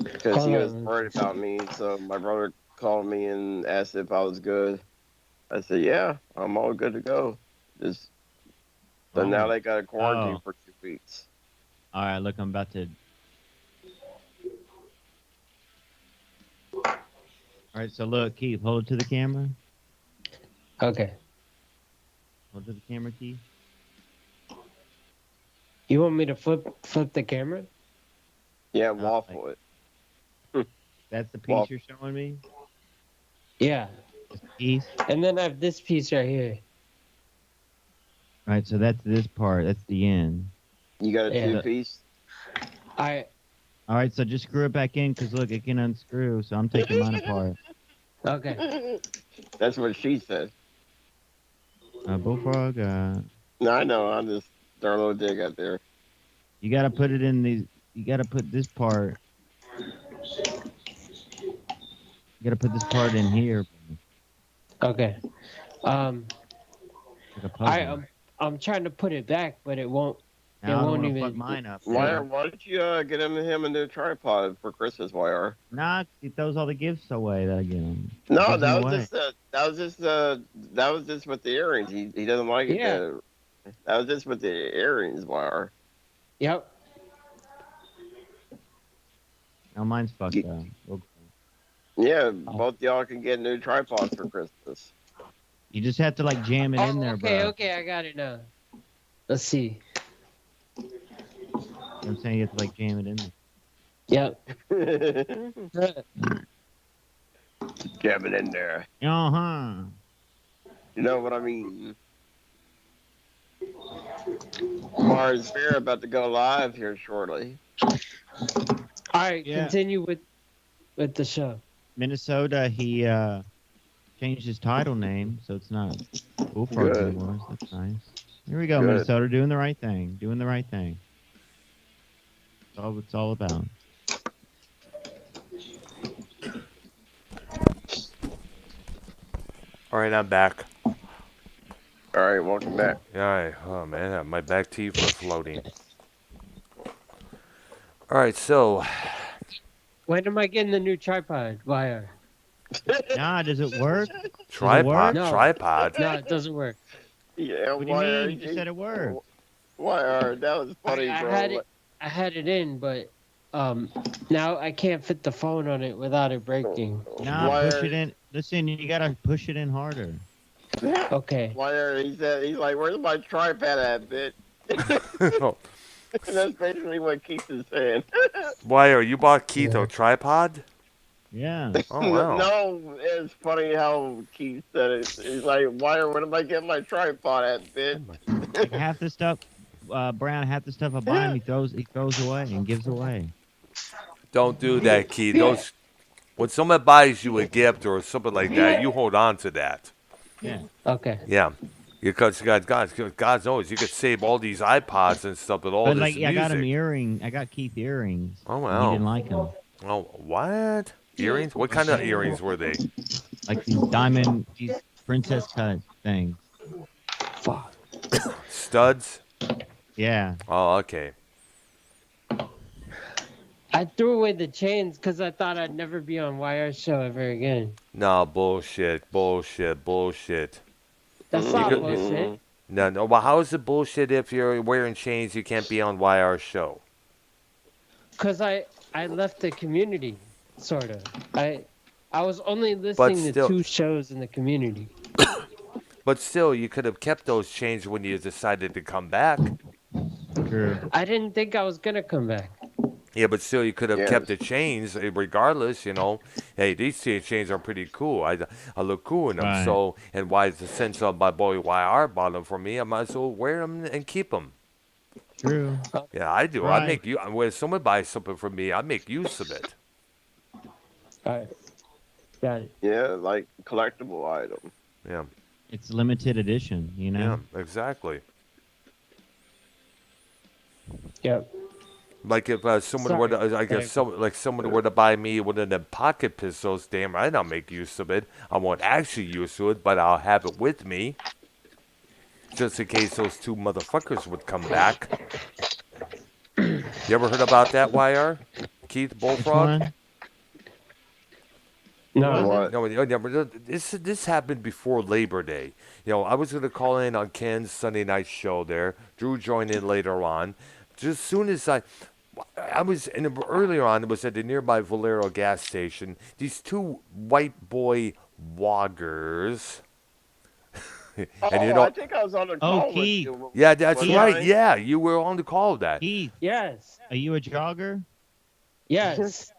Because he was worried about me. So my brother called me and asked if I was good. I said, yeah, I'm all good to go. But now they got to quarantine for 2 weeks. All right, look, I'm about to. All right, so look, Keith, hold it to the camera. Okay. Hold it to the camera, Keith. You want me to flip the camera? Yeah, waffle it. That's the piece Well- you're showing me? Yeah. This piece? And then I have this piece right here. All right, so that's this part. That's the end. You got a Yeah. 2-piece? All right, so just screw it back in, because look, it can unscrew, so I'm taking mine apart. Okay. That's what she said. Bullfrog, No, I know. I'm just throwing a little dig out there. you got to put it in these. You got to put this part. You got to put this part in here. Okay. Like a puzzle. I'm trying to put it back, but it won't. Now, it I don't won't wanna even- fuck mine up. Why don't you get him a new tripod for Christmas, YR? Nah, he throws all the gifts away that I get him. No, Gives them that away. was just with the earrings. He doesn't like it. Yeah. That was just with the earrings, YR. Yep. Now mine's fucked Ye- up. Okay. Yeah, both y'all can get new tripods for Christmas. You just have to like jam it in there, okay, bro. okay, I got it now. Let's see. You know what I'm saying? You have to like jam it in there. Yep. Jam it in there. Uh-huh. You know what I mean? Mars Fair about to go live here shortly. All right, Yeah. continue with the show. Minnesota, he changed his title name, so it's not Bullfrog Good. anymore. So that's nice. Here we go, Good. Minnesota, doing the right thing. Doing the right thing. That's all it's all about. All right, I'm back. All right, welcome back. All right. Oh man, my back teeth are floating. All right, so When am I getting the new tripod wire? Nah, does it work? tripod, No. tripod. No, it doesn't work. Yeah, What do you mean? You just said it worked. Why? That was funny, I bro. had it in, but now I can't fit the phone on it without it breaking. Nah, Why push are- it in. Listen, you gotta push it in harder. Okay. He's like, where's my tripod at, bitch? That's basically what Keith is saying. Wire, you bought Keith a tripod? Yeah. Oh wow. No, it's funny how Keith said it. He's like, where am I getting my tripod at, bitch? Like half the stuff, Brown, half the stuff I buy him, he throws away and gives away. Don't do that, Keith. Those when someone buys you a gift or something like that, you hold on to that. Yeah. Okay. Yeah. Because God knows you could save all these iPods and stuff with all But this like, music. I got him earring. I got Keith earrings. Oh and wow. He didn't like them. Oh what? Earrings? What kind of earrings were they? Like these diamond, these princess cut things. Fuck. Studs? Yeah. Oh, okay. I threw away the chains because I thought I'd never be on Wire Show ever again. No, bullshit. That's You not could- bullshit. No. Well, how is it bullshit if you're wearing chains you can't be on YR show? Because I left the community, sort of. I was only listening to still- 2 shows in the community. But still, you could have kept those chains when you decided to come back. True. I didn't think I was going to come back. Yeah, but still, you could have Yes. kept the chains regardless, you know. Hey, these chains are pretty cool. I look cool in them. Right. So, and why is the sense of my boy YR bought them for me? I might as well wear them and keep them. True. Yeah, I do. Right. I make you. When someone buys something for me, I make use of it. All right. Got it. Yeah, like collectible item. Yeah, It's limited edition, you know? yeah, exactly. Yep. Like if someone were to, I guess someone were to buy me one of them pocket pistols, damn right, I'll make use of it. I won't actually use it, but I'll have it with me, just in case those 2 motherfuckers would come back. You ever heard about that, YR? Keith Which Bullfrog? one? No. What? No, this happened before Labor Day. You know, I was going to call in on Ken's Sunday night show there. Drew joined in later on. Just as soon as I was earlier on, it was at the nearby Valero gas station. These 2 white boy woggers. And I think I was on the call with Keith. you. yeah, that's Was right. I? Yeah, you were on the call that. Keith, Yes. are you a jogger? Yes.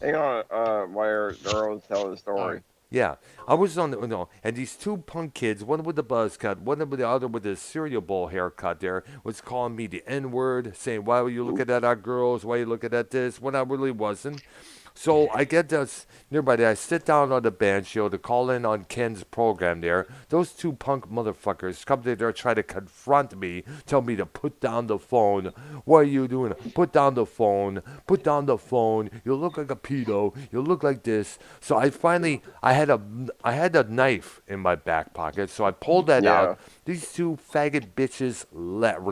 Hang on, where Earl's telling the story. Yeah, I was on the no, and these 2 punk kids, one with the buzz cut, one with the other with the cereal bowl haircut. There was calling me the N word, saying, "Why were you looking at our girls? Why are you looking at this?" When I really wasn't. So I get this nearby there. I sit down on the bench, to call in on Ken's program there. Those 2 punk motherfuckers come there, try to confront me, tell me to put down the phone. What are you doing? Put down the phone. Put down the phone. You look like a pedo. You look like this. So I had a knife in my back pocket, so I pulled that Yeah. out. These 2 faggot bitches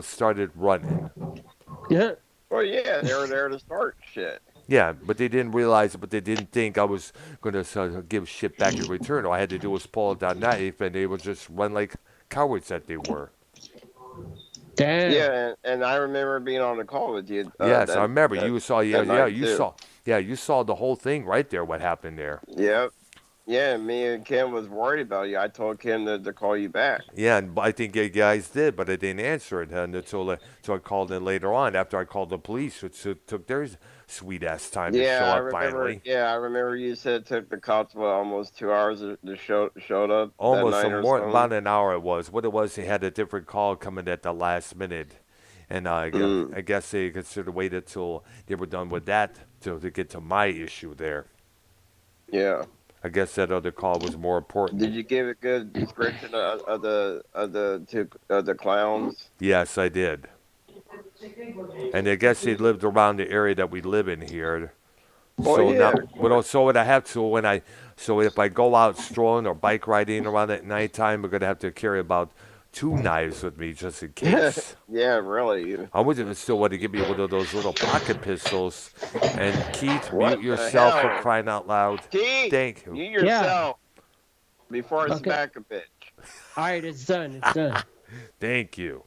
started running. Yeah. Well, yeah, they were there to start shit. Yeah, but they didn't realize it, but they didn't think I was going to give shit back in return. All I had to do was pull out that knife, and they would just run like cowards that they were. Damn. Yeah, and I remember being on the call with you. Yes, I remember. You saw, that night, you too. saw. Yeah, you saw the whole thing right there, what happened there. Yep. Yeah, me and Kim was worried about you. I told Kim to call you back. Yeah, and I think you guys did, but I didn't answer it until I called in later on after I called the police, which took their sweet-ass time to show Yeah, I up remember. finally. Yeah, I remember you said it took the cops almost 2 hours to showed up. Almost that night or more, something. about an hour it was. What it was, they had a different call coming at the last minute. And I guess they considered waited till they were done with that to get to my issue there. Yeah. I guess that other call was more important. Did you give a good description of the clowns? Yes, I did. And I guess he lived around the area that we live in here. Oh So yeah, now, of course. so what I have to so if I go out strolling or bike riding around at nighttime, we're gonna have to carry about 2 knives with me just in case. Yeah, really. I would even still want to give me one of those little pocket pistols. And Keith, mute What the yourself for hell? crying out loud. T, Thank you. you Yeah. yourself before I Okay. smack a bitch. All right, it's done. It's done. Thank you.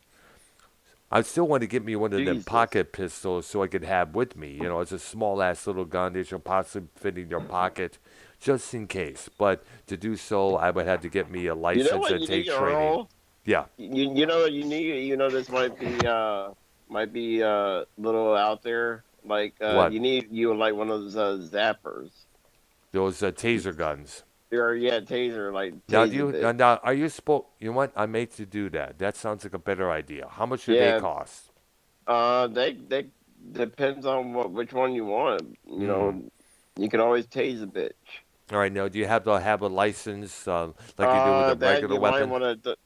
I still want to get me one of them Jesus. pocket pistols so I could have with me. You know, it's a small ass little gun that you'll possibly fit in your pocket, just in case. But to do so, I would have to get me a You know license what and you take need, training. Earl? Yeah. You know what you need. You know this might be a little out there. Like What? you need like one of those zappers. Those taser guns. Or yeah, taser like Now, taser bit. now are you supposed? You know what? I made to do that. That sounds like a better idea. How much do they Yeah, cost? they depends on which one you want. You know, you can always tase a bitch. All right. Now, do you have to have a license like you do with a That regular you might weapon? want to.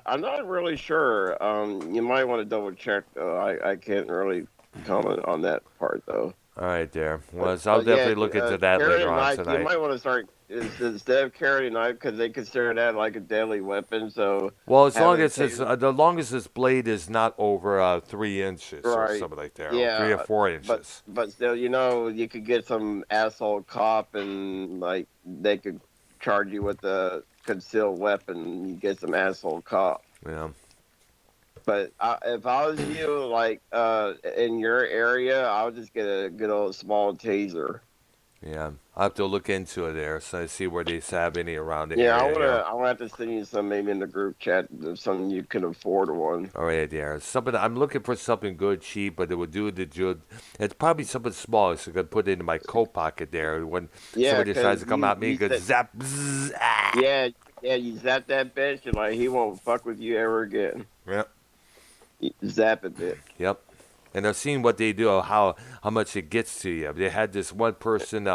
I'm not really sure. You might want to double check though. I can't really comment on that part though. All right, there. Well, But, so I'll yeah, definitely look into that carry later a on knife. You tonight. might want to start instead of carrying a knife because they consider that like a deadly weapon. So Well, as long having a as it's taser, the longest this blade is not over 3 inches or right? something like that, or 3 or 4 Yeah, inches. but still, you could get some asshole cop and like they could charge you with a concealed weapon. You get some asshole cop. Yeah. But if I was you, like in your area, I would just get a good old small taser. Yeah. I'll have to look into it there so I see where they have any around the Yeah, area here. I wanna have to send you some maybe in the group chat if something you can afford one. All right, there. Something I'm looking for something good, cheap, but it would do the job. It's probably something small, so I could put it in my coat pocket there. When Yeah, somebody tries cause to come at me, you good said zap. Bzz, ah. yeah you zap that bitch and like he won't fuck with you ever again. Yep. You zap it, bitch. Yep. And I've seen what they do, how much it gets to you. They had this one person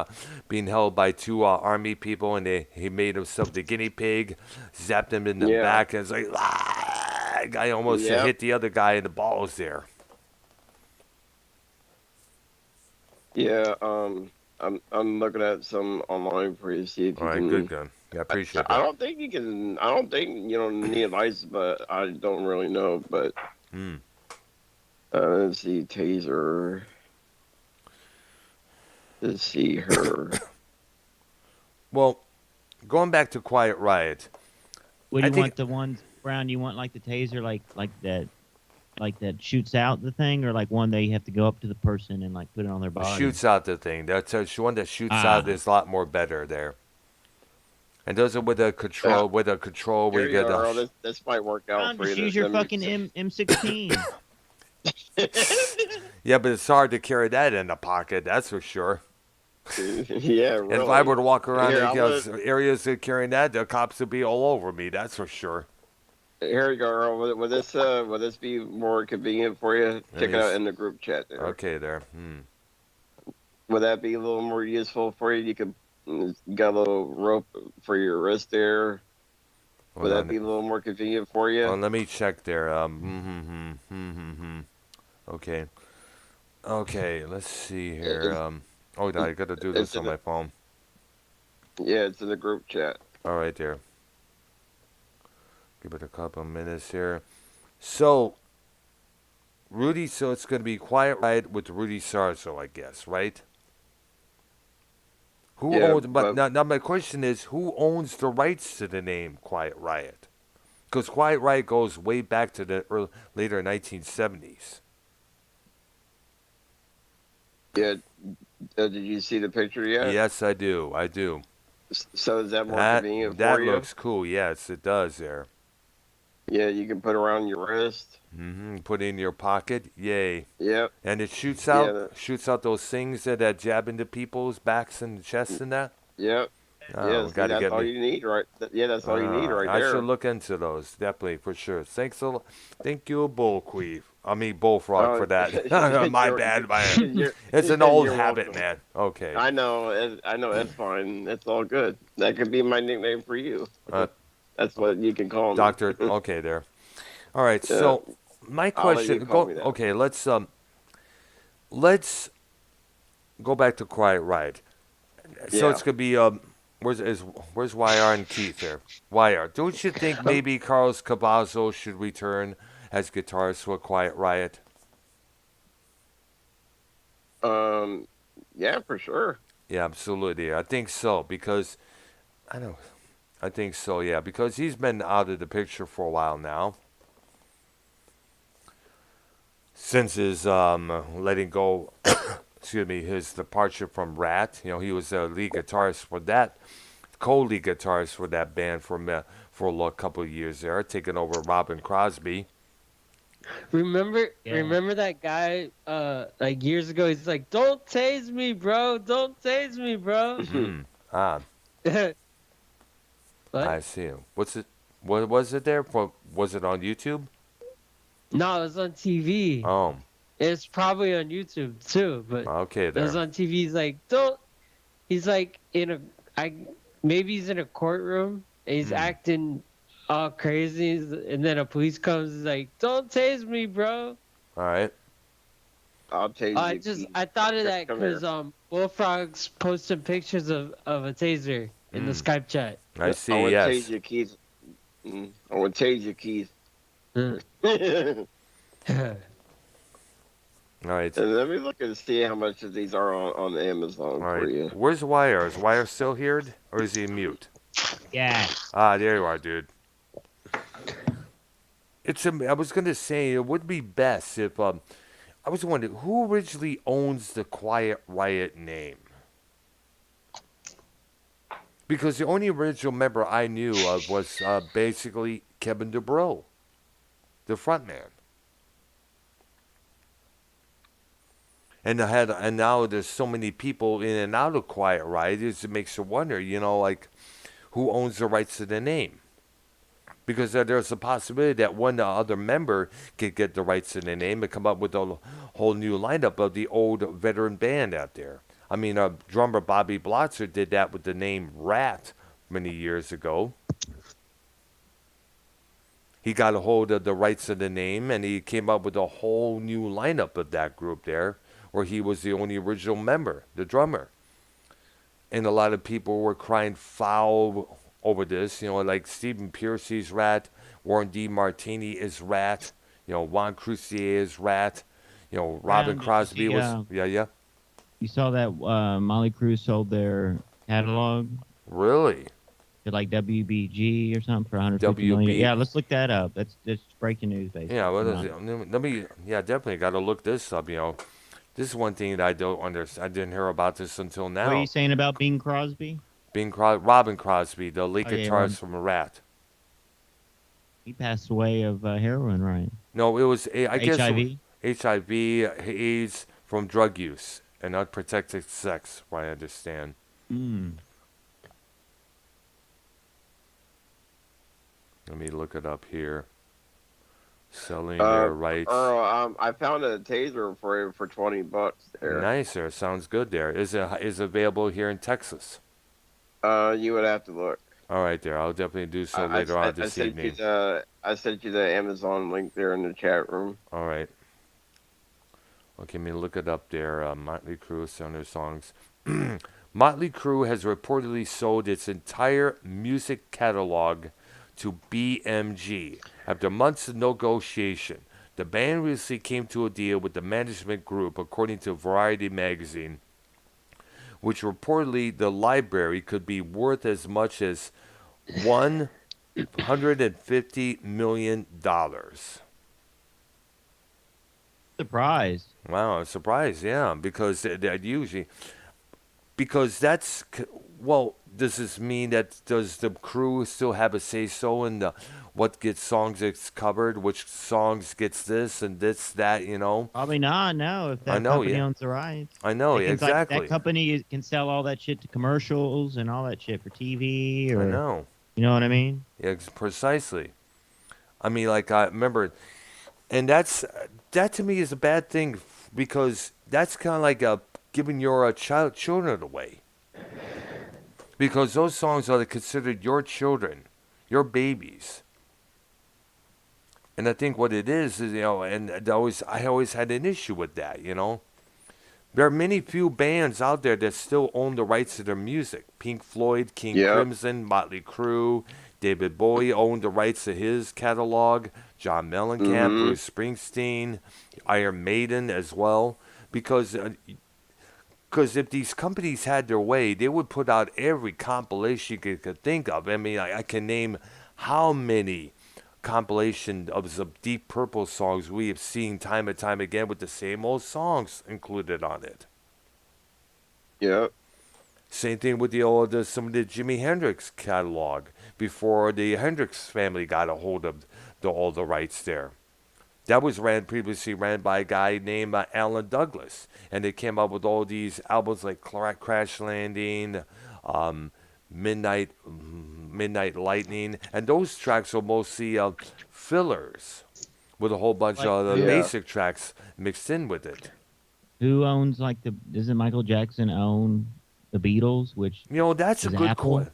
being held by two army people, and he made himself the guinea pig, zapped him in the Yeah, back, and it's like, guy almost yep, hit the other guy in the balls there. yeah. I'm looking at some online for you to see if All you right, good can. gun. Yeah, I appreciate I that. don't think you can. I don't think you don't need a license, but I don't really know. But Hmm. let's see, taser. Let's see her. Well, going back to Quiet Riot, What I do you think want the ones, Brown? You want like the taser, like that shoots out the thing, or like one that you have to go up to the person and like put it on their body? shoots out the thing. That's one that shoots Ah, out is a lot more better there. And those are with a Yeah, control where here you you get go, the. Earl. This might work out Brown, for just you. use your fucking M16. Yeah, but it's hard to carry that in the pocket. That's for sure. Yeah, And if I were really. to walk around Here, in I'm gonna. areas of carrying that, the cops would be all over me. That's for sure. Here you go, Earl. Will this be more convenient for you? Let Check me. it out in the group chat there. Okay, there. Hmm. Would that be a little more useful for you? You got a little rope for your wrist there. Would Hold that on. be a little more convenient for you? Let me check there. Okay. Okay. Let's see here. It's, Oh, no, I got to do it's this in on the my phone. yeah, it's in the group chat. All right, there. Give it a couple of minutes here. So, Rudy, so it's going to be Quiet Riot with Rudy Sarzo, I guess, right? Who Yeah, owns? But but now my question is, who owns the rights to the name Quiet Riot? Because Quiet Riot goes way back to the later 1970s. yeah, did you see the picture yet? Yes, I do. I do. So is that more That convenient that for you? looks cool. Yes, it does. There. Yeah, you can put around your wrist. Put it in your pocket. Yay. Yep. And it shoots Yeah. out those things that jab into people's backs and chests and that. Yep. Oh, Yeah. See, got to that's get all me. you need, right? Yeah, that's all you need right I there. should look into those definitely for sure. Thanks a lot. Thank you, Bullqueef. I mean Bullfrog for that. My you're, bad, man. you're, It's an old you're habit, welcome. man. Okay. I know. I know. That's fine. It's all good. That could be my nickname for you. Uh, That's what you can call me. Doctor. Okay, there. All right. Yeah. So my I'll let you question. call Go. me that. Okay, let's go back to Quiet Riot. So Yeah. it's gonna be where's YR and Keith there? YR, don't you think maybe Carlos Cavazo should return as guitarist for Quiet Riot? Um. Yeah, for sure. Yeah, absolutely. I think so because I don't. I think so. Yeah, because he's been out of the picture for a while now since his letting go. Excuse me, his departure from Rat. You know, he was a lead guitarist for that, co-lead guitarist for that band for a couple of years there, taking over Robin Crosby. Remember, Yeah. remember that guy? Like years ago, he's like, "Don't tase me, bro. Don't tase me, bro." Mm. Ah, But I see. What's it? What was it there? Was it on YouTube? no, it was on TV. Oh, It's probably on YouTube too, but okay it was there. on TV. He's like, "Don't." He's like in a, I maybe he's in a courtroom. And he's Hmm. acting all crazy, and then a police comes. He's like, "Don't tase me, bro." All right. I'll change I you. just I thought of that Come here. because Bullfrog's posting pictures of a taser in the Mm. Skype chat. I I see. want to change Yes. your keys. I want to change your keys. Mm. All right. And let me look and see how much of these are on Amazon All for right. you. Where's Wire? Is Wire still here, or is he mute? Yeah. Ah, there you are, dude. I was gonna say it would be best if I was wondering who originally owns the Quiet Riot name. Because the only original member I knew of was basically Kevin DuBrow, the frontman. And now there's so many people in and out of Quiet Riot, it makes you wonder, like who owns the rights to the name? Because there's a possibility that one other member could get the rights to the name and come up with a whole new lineup of the old veteran band out there. I mean, drummer Bobby Blotzer did that with the name Rat many years ago. He got a hold of the rights of the name and he came up with a whole new lineup of that group there, where he was the only original member, the drummer. And a lot of people were crying foul over this, like Stephen Piercy's Rat, Warren D. Martini is Rat, Juan Crucier is Rat, Robin Did you Crosby see, was, yeah. You saw that Molly Crew sold their catalog Really? to like WBG or something for 150 million. WB. Yeah, let's look that up. That's breaking news, basically. Yeah, what Come is on. it? Let me, yeah, definitely got to look this up, This is one thing that I don't understand. I didn't hear about this until What are now. you saying about Bing Crosby? Robin Crosby, the lead Oh, yeah, guitarist from Rat. He passed away of heroin, right? No, it was, I guess, HIV? HIV, AIDS from drug use and unprotected sex, what I understand. Mm. Let me look it up here. Selling their rights. Earl, I found a taser for you for $20 there. Nice there. Sounds good there. Is it available here in Texas? You would have to look. All right there. I'll definitely do so later on this evening. I sent you the Amazon link there in the chat room. All right. Okay, let me look it up there. Motley Crue, selling their songs. Motley Crue has reportedly sold its entire music catalog to BMG. After months of negotiation, the band recently came to a deal with the management group, according to Variety magazine, which reportedly the library could be worth as much as $150 million. Surprised. Wow, I'm surprised, yeah, because that usually, because that's, well, does this mean that does the crew still have a say-so in what gets songs gets covered, which songs gets this and this, that, Probably not. No, if I that know, company yeah. owns the rights. I know, Like, exactly. that company can sell all that shit to commercials and all that shit for TV, or I know. you know what I mean? Yeah, precisely. I mean, like, I remember, and that to me is a bad thing, because that's kind of like giving your children away. Because those songs are considered your children, your babies. And I think what it is, and I always had an issue with that. There are many few bands out there that still own the rights to their music. Pink Floyd, King Yep. Crimson, Motley Crue, David Bowie owned the rights to his catalog. John Mellencamp, Mm-hmm. Bruce Springsteen, Iron Maiden as well. Because if these companies had their way, they would put out every compilation you could think of. I mean, I can name how many compilation of some Deep Purple songs we have seen time and time again with the same old songs included on it. Yep. Same thing with some of the Jimi Hendrix catalog before the Hendrix family got a hold of all the rights there. That was previously ran by a guy named Alan Douglas, and they came up with all these albums like Crash Landing, um, Midnight Lightning, and those tracks are mostly fillers with a whole bunch Like of the who? Yeah. basic tracks mixed in with it. Who owns like the? Doesn't Michael Jackson own the Beatles, which That's a is good Apple? question.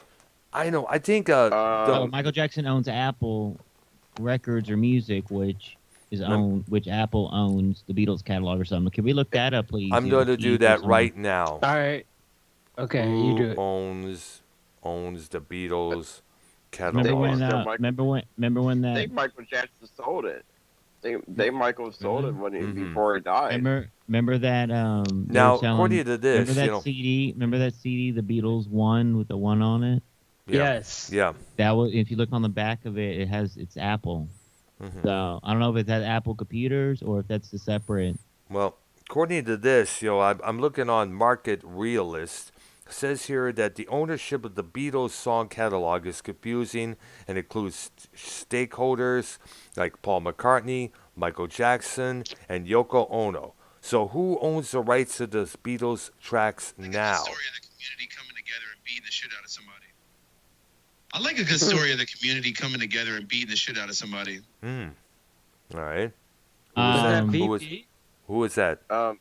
I know. I think Oh, Um. Michael Jackson owns Apple Records or Music, lem- which Apple owns the Beatles catalog or something. Can we look that up, please? I'm going to do Steve or that someone? right now. All right. Okay, you do Who it. owns the Beatles Remember Think catalog? when? it's still Michael. Remember when I that? think Michael Jackson sold it. They Michael sold it when Mhm. before he died. Remember that? They Now, were selling. according to this, Remember that CD? Remember that CD, the Beatles one with the one on it? yeah, Yes. yeah. That was. If you look on the back of it, it's Apple. Mhm. So I don't know if it's at Apple computers or if that's the separate. Well, according to this, I'm looking on Market Realist. It says here that the ownership of the Beatles song catalog is confusing and includes stakeholders like Paul McCartney, Michael Jackson, and Yoko Ono. So who owns the rights to the Beatles tracks Like a good now? story of the community coming together and beating the shit out of somebody. I like a good story of the community coming together and beating the shit out of somebody. Hmm. All right. Was that Um, VP? Who is that? Oh,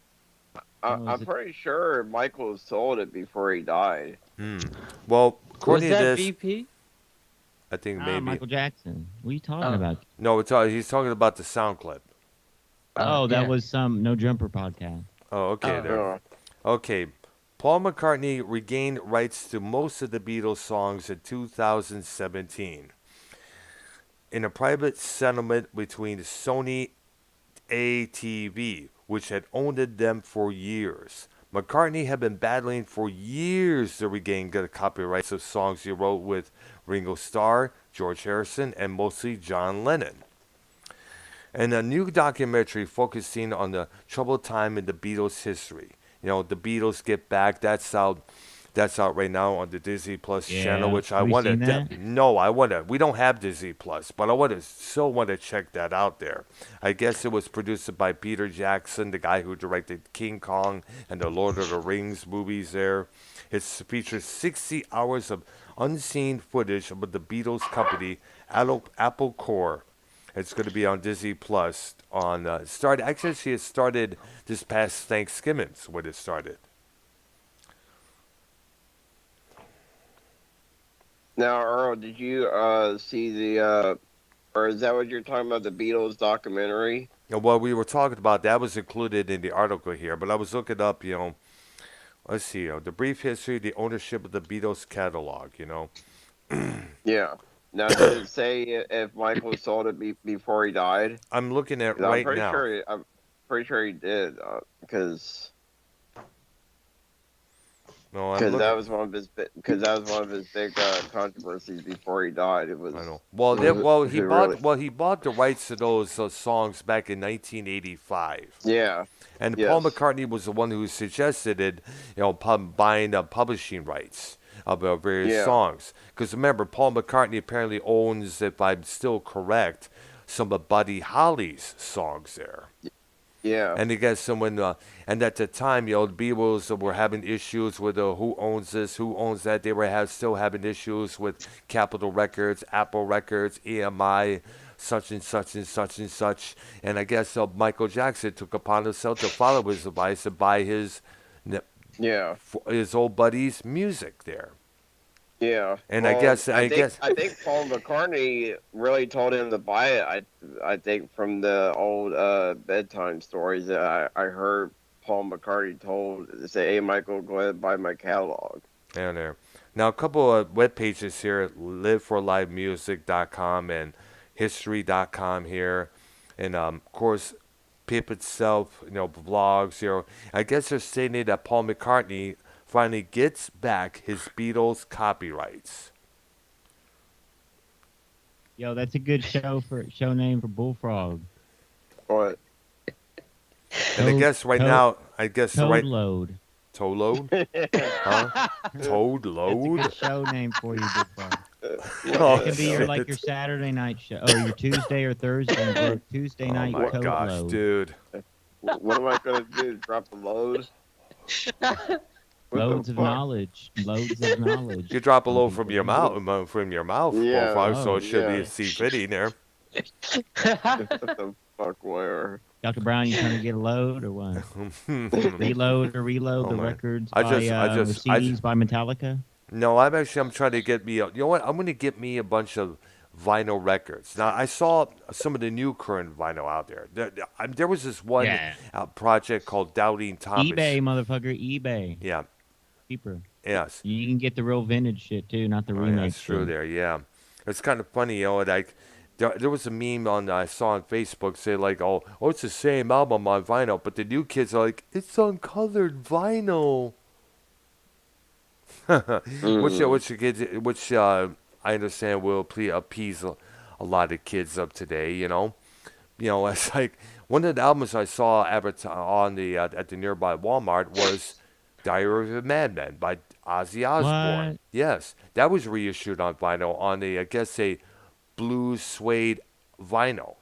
I'm is it- pretty sure Michael sold it before he died. Hmm. Well, Was according to that this, VP? I think maybe Michael Jackson. What are you talking Oh. about? no. He's talking about the sound clip. Oh, that yeah. was some No Jumper podcast. Oh, okay. Oh. There. Uh, Okay. Paul McCartney regained rights to most of the Beatles songs in 2017 in a private settlement between Sony ATV, which had owned them for years. McCartney had been battling for years to regain the copyrights of songs he wrote with Ringo Starr, George Harrison, and mostly John Lennon. And a new documentary focusing on the troubled time in the Beatles' history. The Beatles Get Back. That's out. That's out right now on the Disney Plus channel, Yeah. which I Have you want to. seen that? No, I want to. We don't have Disney Plus, but I want to. Still want to check that out there. I guess it was produced by Peter Jackson, the guy who directed King Kong and the Lord of the Rings movies. There, it features 60 hours of unseen footage of the Beatles company, Apple Corps. It's going to be on Disney Plus on start. Actually, it started this past Thanksgiving's when it started. now, Earl, did you see the or is that what you're talking about? The Beatles documentary? And what we were talking about that was included in the article here, but I was looking up. Let's see. The brief history, the ownership of the Beatles catalog. Yeah. Now, did it say if Michael sold it before he died? I'm looking at 'Cause I'm right pretty now. sure. I'm pretty sure he did because No, I'm that looking. was one of his big controversies before he died. It was I know. Well, was he it bought. really? Well, he bought the rights to those songs back in 1985. Yeah. And Paul Yes. McCartney was the one who suggested it, buying publishing rights of various Yeah. songs. Because remember, Paul McCartney apparently owns, if I'm still correct, some of Buddy Holly's songs there. Yeah. And I guess and at the time, the Beatles were having issues with who owns this, who owns that. They were still having issues with Capitol Records, Apple Records, EMI, such and such and such and such. And I guess Michael Jackson took upon himself to follow his advice and buy his Yeah. old buddy's music there. Yeah. And Well, I guess I think Paul McCartney really told him to buy it. I think from the old bedtime stories that I heard Paul McCartney told to say, "Hey Michael, go ahead and buy my catalog." down there. Now a couple of web pages here, liveforlivemusic.com and history.com here, and of course Pip itself, blogs. I guess they're stating that Paul McCartney finally gets back his Beatles copyrights. Yo, that's a good show name for Bullfrog. But And I guess right now, Toad Load. Toad Load? Huh? Toad That's a Load? good show name for you, Bullfrog. Oh, It can be your shit. your Saturday night show, or your Tuesday or Thursday, or Tuesday Oh night my Toad gosh, Load. dude. what am I gonna do? Drop the load? What Loads the of fuck? knowledge. Loads of knowledge. You drop a load from your mouth, Yeah. Bullfrog, so it should Yeah. be see fitting there. What the fuck? Where? Dr. Brown, you trying to get a load or what? Reload or reload Oh, the my. records I by just- I or just- I CDs just- by Metallica? No, I'm trying to get me. You know what? I'm going to get me a bunch of vinyl records. Now, I saw some of the new current vinyl out there. There was this one Yeah. project called Doubting Thomas. eBay, motherfucker, eBay. Yeah. Cheaper. Yes. You can get the real vintage shit too, not the Oh, remake. yeah, that's true shit. there, yeah. It's kind of funny, like, there was a meme I saw on Facebook say, like, oh, it's the same album on vinyl, but the new kids are like, it's on colored vinyl. Which I understand will appease a lot of kids of today, It's like, one of the albums I saw on at the nearby Walmart was Diary of a Madman by Ozzy Osbourne. What? Yes, that was reissued on vinyl on I guess a blue suede vinyl.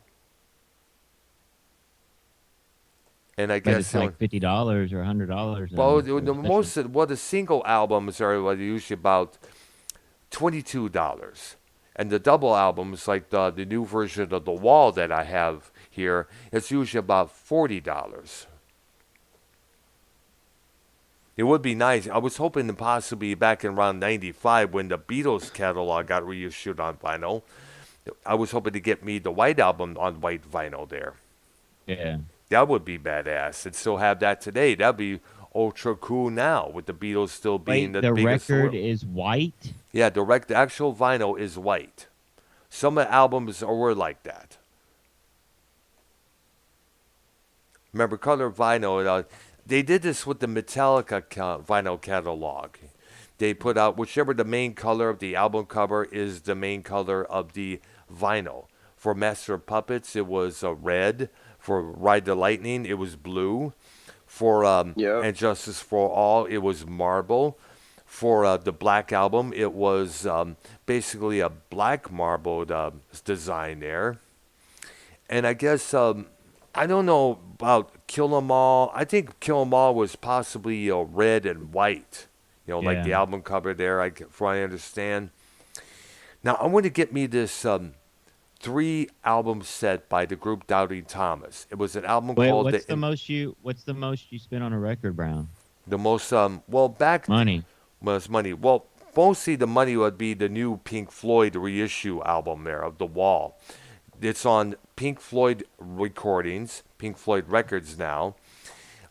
And I But guess it's like $50 or $100. well, now. the single albums are usually about $22, and the double albums, like the new version of The Wall that I have here, it's usually about $40. It would be nice. I was hoping to possibly back in around '95 when the Beatles catalog got reissued on vinyl. I was hoping to get me the White Album on white vinyl there. Yeah. That would be badass. And still have that today. That'd be ultra cool now with the Beatles still being Wait, the the biggest. record is white? Yeah, the actual vinyl is white. Some of the albums were like that. Remember, color vinyl. They did this with the Metallica vinyl catalog. They put out whichever the main color of the album cover is the main color of the vinyl. For Master of Puppets, it was red. For Ride the Lightning, it was blue. For And Justice for All, it was marble. For the Black Album, it was basically a black marbled design there. And I guess, I don't know about Kill 'Em All. I think Kill 'Em All was possibly red and white. Like the Yeah. album cover there, from what I understand. Now, I want to get me this 3-album set by the group Doubting Thomas. It was an album Wait, called what's the most you spent on a record, Brown? the most back Money. was money. Well, mostly the money would be the new Pink Floyd reissue album there of The Wall. It's on Pink Floyd recordings, Pink Floyd records now.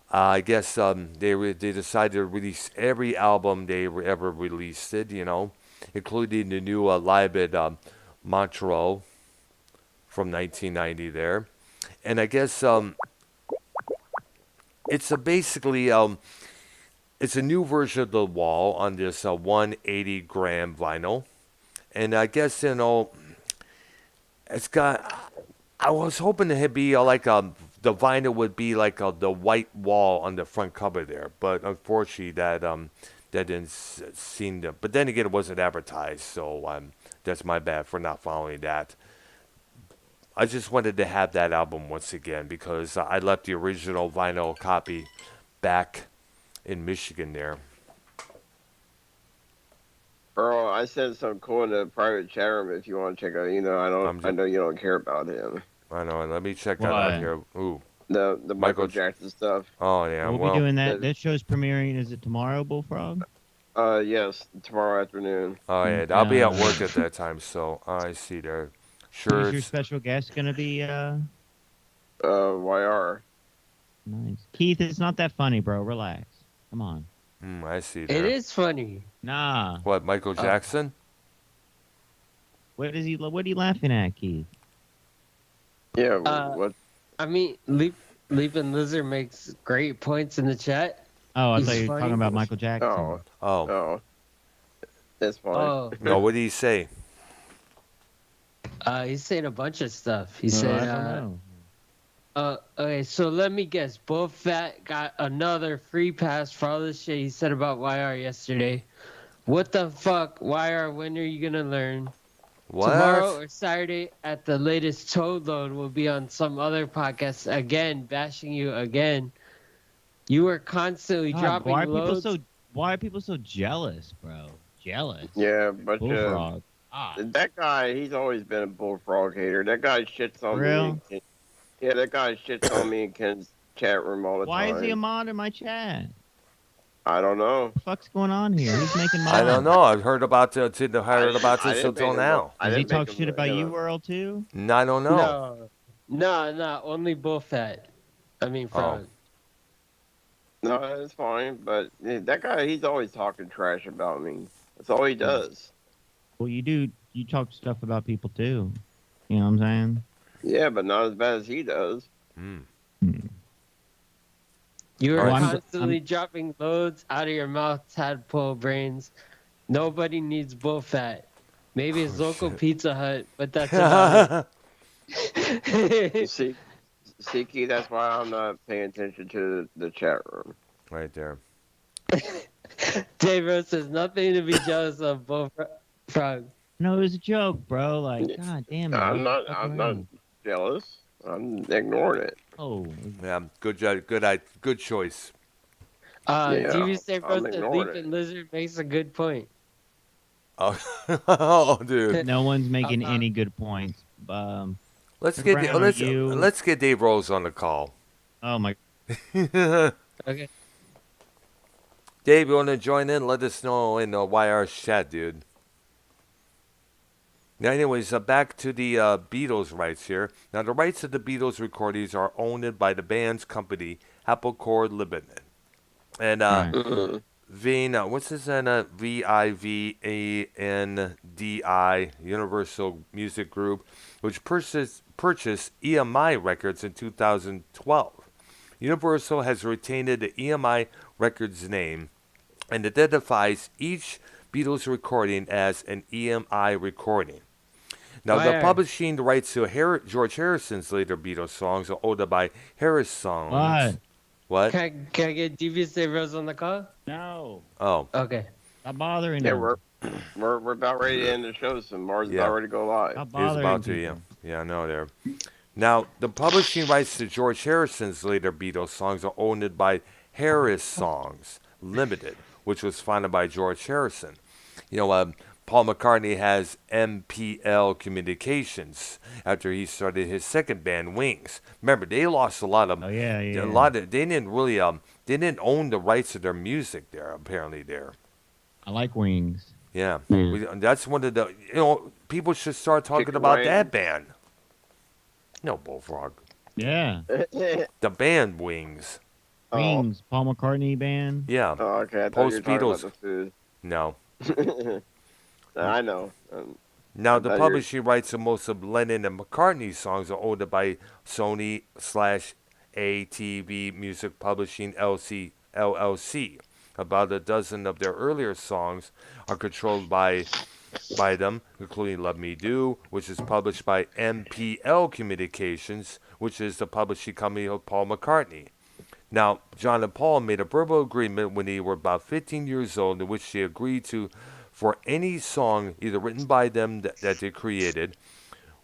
I guess they decided to release every album they ever released it, including the new Live at Montreux from 1990 there. And I guess it's basically it's a new version of The Wall on this 180-gram vinyl. And I guess, it's got, I was hoping it would be like the vinyl would be like the white wall on the front cover there. But unfortunately that didn't seem to, but then again it wasn't advertised, so that's my bad for not following that. I just wanted to have that album once again because I left the original vinyl copy back in Michigan there. Earl, I sent some cool in the private chat room if you want to check out. I know you don't care about him. I know, and let me check that out here. Ooh. The Michael Jackson stuff. Oh, yeah. We'll be doing that. That show's premiering. Is it tomorrow, Bullfrog? Yes, tomorrow afternoon. Oh yeah, I'll be at work at that time, so I see there. Who's your Shirts. special guest gonna be? YR. Nice. Keith, it's not that funny, bro. Relax. Come on. I see It there. is funny. Nah. What, Michael Jackson? What is he? What are you laughing at, Keith? Yeah. Uh, I mean, Leaping Lizard makes great points in the chat. Oh, I He's thought you were funny. talking about Michael Jackson. Oh. Oh. Oh. That's fine. Oh, No, what did he say? he's saying a bunch of stuff. He I said, don't know. okay, so let me guess. Bull Fat got another free pass for all this shit he said about YR yesterday. What the fuck, YR? When are you gonna learn? What? Tomorrow or Saturday at the latest, Toad Load will be on some other podcast again, bashing you again. You are constantly God, dropping loads. why are people so jealous, bro? Jealous. Yeah, but Bullfrog. that guy, he's always been a Bullfrog hater. That guy shits on For me. real? And Ken, yeah, that guy shits on me in Ken's chat room all the Why time. is he a mod in my chat? I don't know. What the fuck's going on here? Who's making mods? I don't know. I've heard about I this didn't until make him now. I Does he didn't talk make shit him, about you, know. Earl, too? I don't know. No, only Bull Fat. I mean, Frog. No, it's fine. But that guy, he's always talking trash about me. That's all he does. Well, you do. You talk stuff about people, too. You know what I'm saying? Yeah, but not as bad as he does. You are Well, constantly dropping loads out of your mouth, tadpole brains. Nobody needs Bull Fat. Maybe his local Pizza Hut, but that's about it. See, Key, that's why I'm not paying attention to the chat room. Right there. Dave Rose says nothing to be jealous of, Bullfrog. No, it was a joke, bro. Like, god damn it. I'm Fuck not around. jealous. I'm ignoring it. Oh, Yeah, good choice. TV Dave I'm Rose said ignoring Leaping Lizard makes a good point. Oh, oh dude. no one's making any good points. Let's Brown, get you- let's get Dave Rose on the call. Oh my. Okay. Dave, you want to join in? Let us know in the YR chat, dude. Now, anyways, back to the Beatles rights here. Now, the rights of the Beatles recordings are owned by the band's company, Apple Cord Limited. And Right. Vin, what's his name? VIVANDI, Universal Music Group, which purchased EMI Records in 2012. Universal has retained the EMI Records name and identifies each Beatles recording as an EMI recording. Now, the Where? publishing rights to George Harrison's later Beatles songs are owned by Harris Songs. What? What? Can I get TV Dave Rose on the call? No. Oh, Okay. Stop bothering Yeah, him. we're about ready to end the show, so Mars is Yeah. about ready to go live. Stop he's bothering about to, people. yeah, I know there. Now, the publishing rights to George Harrison's later Beatles songs are owned by Harris Songs Limited, which was founded by George Harrison. You know, Paul McCartney has MPL Communications after he started his second band, Wings. Remember, they lost a lot of, Oh yeah, yeah. they didn't really, they didn't own the rights to their music there. Apparently, there. I like Wings. Yeah, Mm. that's one of the. People should start talking Chicken about wing. that band. No, Bullfrog. Yeah. The band Wings. Wings. Paul McCartney band. Yeah. Oh, okay. I thought you were talking Post-Beatles. about the No. food. I know. Now, the thought you were- publishing rights to most of Lennon and McCartney's songs are owned by Sony/ATV Music Publishing LLC. About a dozen of their earlier songs are controlled by them, including Love Me Do, which is published by MPL Communications, which is the publishing company of Paul McCartney. Now, John and Paul made a verbal agreement when they were about 15 years old in which they agreed to, for any song either written by them that they created,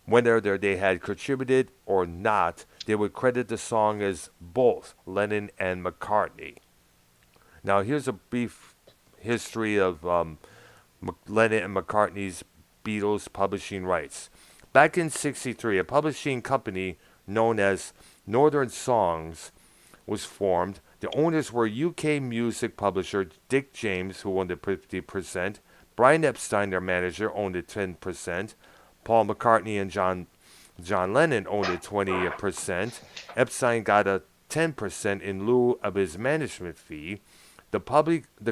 whether they had contributed or not, they would credit the song as both Lennon and McCartney. Now, here's a brief history of Lennon and McCartney's Beatles publishing rights. Back in '63, a publishing company known as Northern Songs was formed The owners were UK music publisher Dick James, who owned it 50%. Brian Epstein, their manager, owned it 10%. Paul McCartney and John Lennon owned it 20%. Epstein got a 10% in lieu of his management fee. The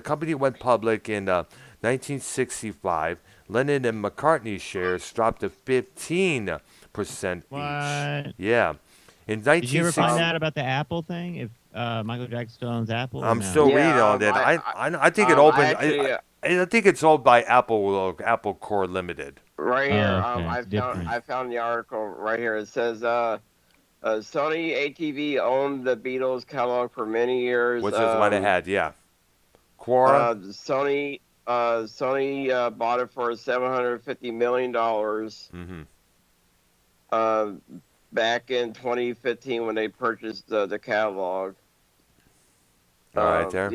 company went public in 1965. Lennon and McCartney's shares dropped to 15% What? each. Yeah. In Did you ever 1960, find out about the Apple thing? If Michael Jackson still owns Apple? Or I'm no? still Yeah, reading on that. I think it opened. I think it's owned by Apple Core Limited. Right here, okay, it's different. I found the article right here. It says Sony ATV owned the Beatles catalog for many years. Which is what I had, yeah. Quora? Sony bought it for $750 million back in 2015 when they purchased the catalog. All right, there.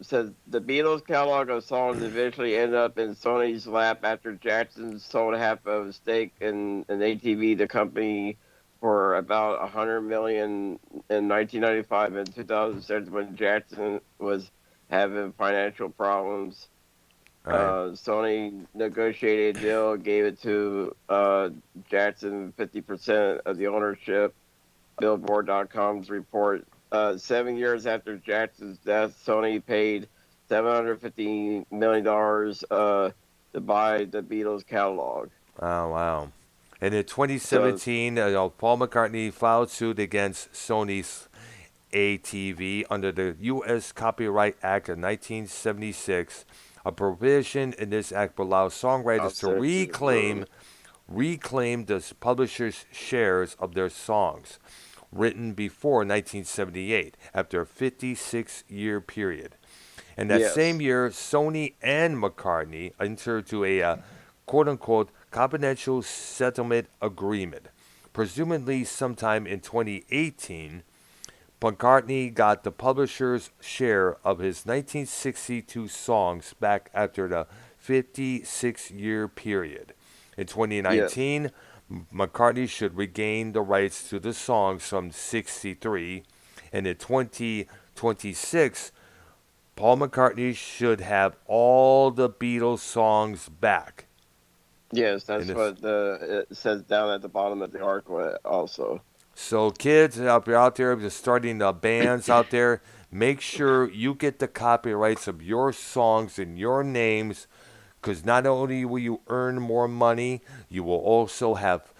Says the Beatles catalog of songs eventually ended up in Sony's lap after Jackson sold half of his stake in ATV, the company, for about $100 million in 1995 and 2006 when Jackson was having financial problems. Right. Sony negotiated a deal, gave it to Jackson 50% of the ownership. Billboard.com's report. 7 years after Jackson's death, Sony paid $750 million to buy the Beatles catalog. Oh, wow. And in 2017, Paul McCartney filed suit against Sony's ATV under the U.S. Copyright Act of 1976. A provision in this act allows songwriters to reclaim the publisher's shares of their songs written before 1978 after a 56-year period. And that same year, Sony and McCartney entered into a quote-unquote confidential settlement agreement. Presumably sometime in 2018, McCartney got the publisher's share of his 1962 songs back after the 56-year period. In 2019, McCartney should regain the rights to the songs from 63, and in 2026, Paul McCartney should have all the Beatles songs back. Yes, that's what it says down at the bottom of the article also. So kids out there just starting bands out there, make sure you get the copyrights of your songs and your names, because not only will you earn more money, you will also have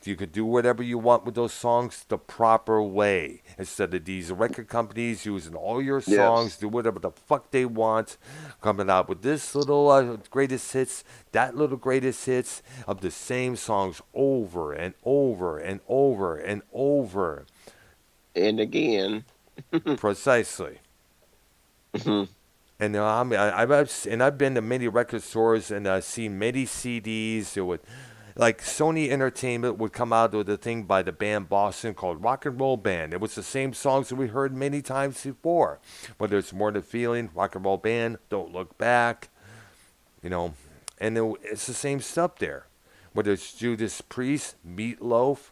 you could do whatever you want with those songs the proper way, instead of these record companies using all your songs, do whatever the fuck they want, coming out with this little greatest hits, that little greatest hits of the same songs over and over and over and over. And again. Precisely. And I've been to many record stores and seen many CDs. Like Sony Entertainment would come out with a thing by the band Boston called Rock and Roll Band. It was the same songs that we heard many times before. Whether it's More Than Feeling, Rock and Roll Band, Don't Look Back, and it's the same stuff there. Whether it's Judas Priest, Meatloaf,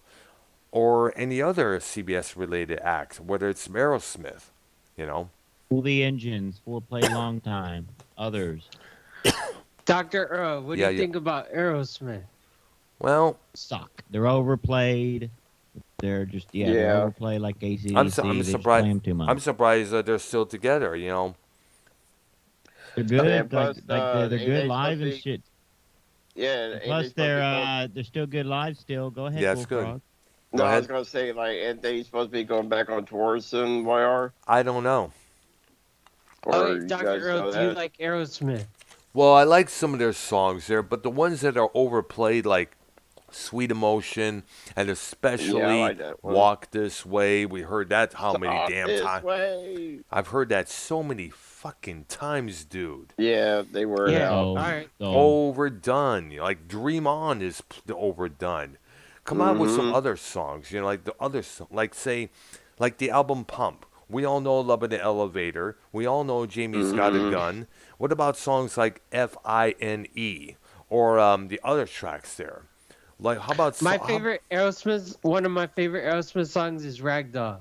or any other CBS-related act. Whether it's Aerosmith, Cool the Engines, Play Long Time, others. Dr. Earl, what do you think about Aerosmith? Well, suck. They're overplayed. They're just they're overplayed like AC/DC. I'm surprised. Play 'em too much. I'm surprised that they're still together. They're good. They're good live and shit. Yeah. And plus, they're still good live. Still, go ahead. Yeah, it's good. No, I was gonna say ain't they supposed to be going back on tours soon? YR? I don't know. Dr. Earl, do you like Aerosmith? Well, I like some of their songs there, but the ones that are overplayed, like Sweet Emotion, and especially Walk This Way. We heard that how many damn times? I've heard that so many fucking times, dude. Yeah, they were overdone. Like Dream On is overdone. Come out with some other songs, like the other, like the album Pump. We all know Love in the Elevator. We all know Jamie's Got a Gun. What about songs like F.I.N.E. or the other tracks there? Like, how about one of my favorite Aerosmith songs is Ragdoll.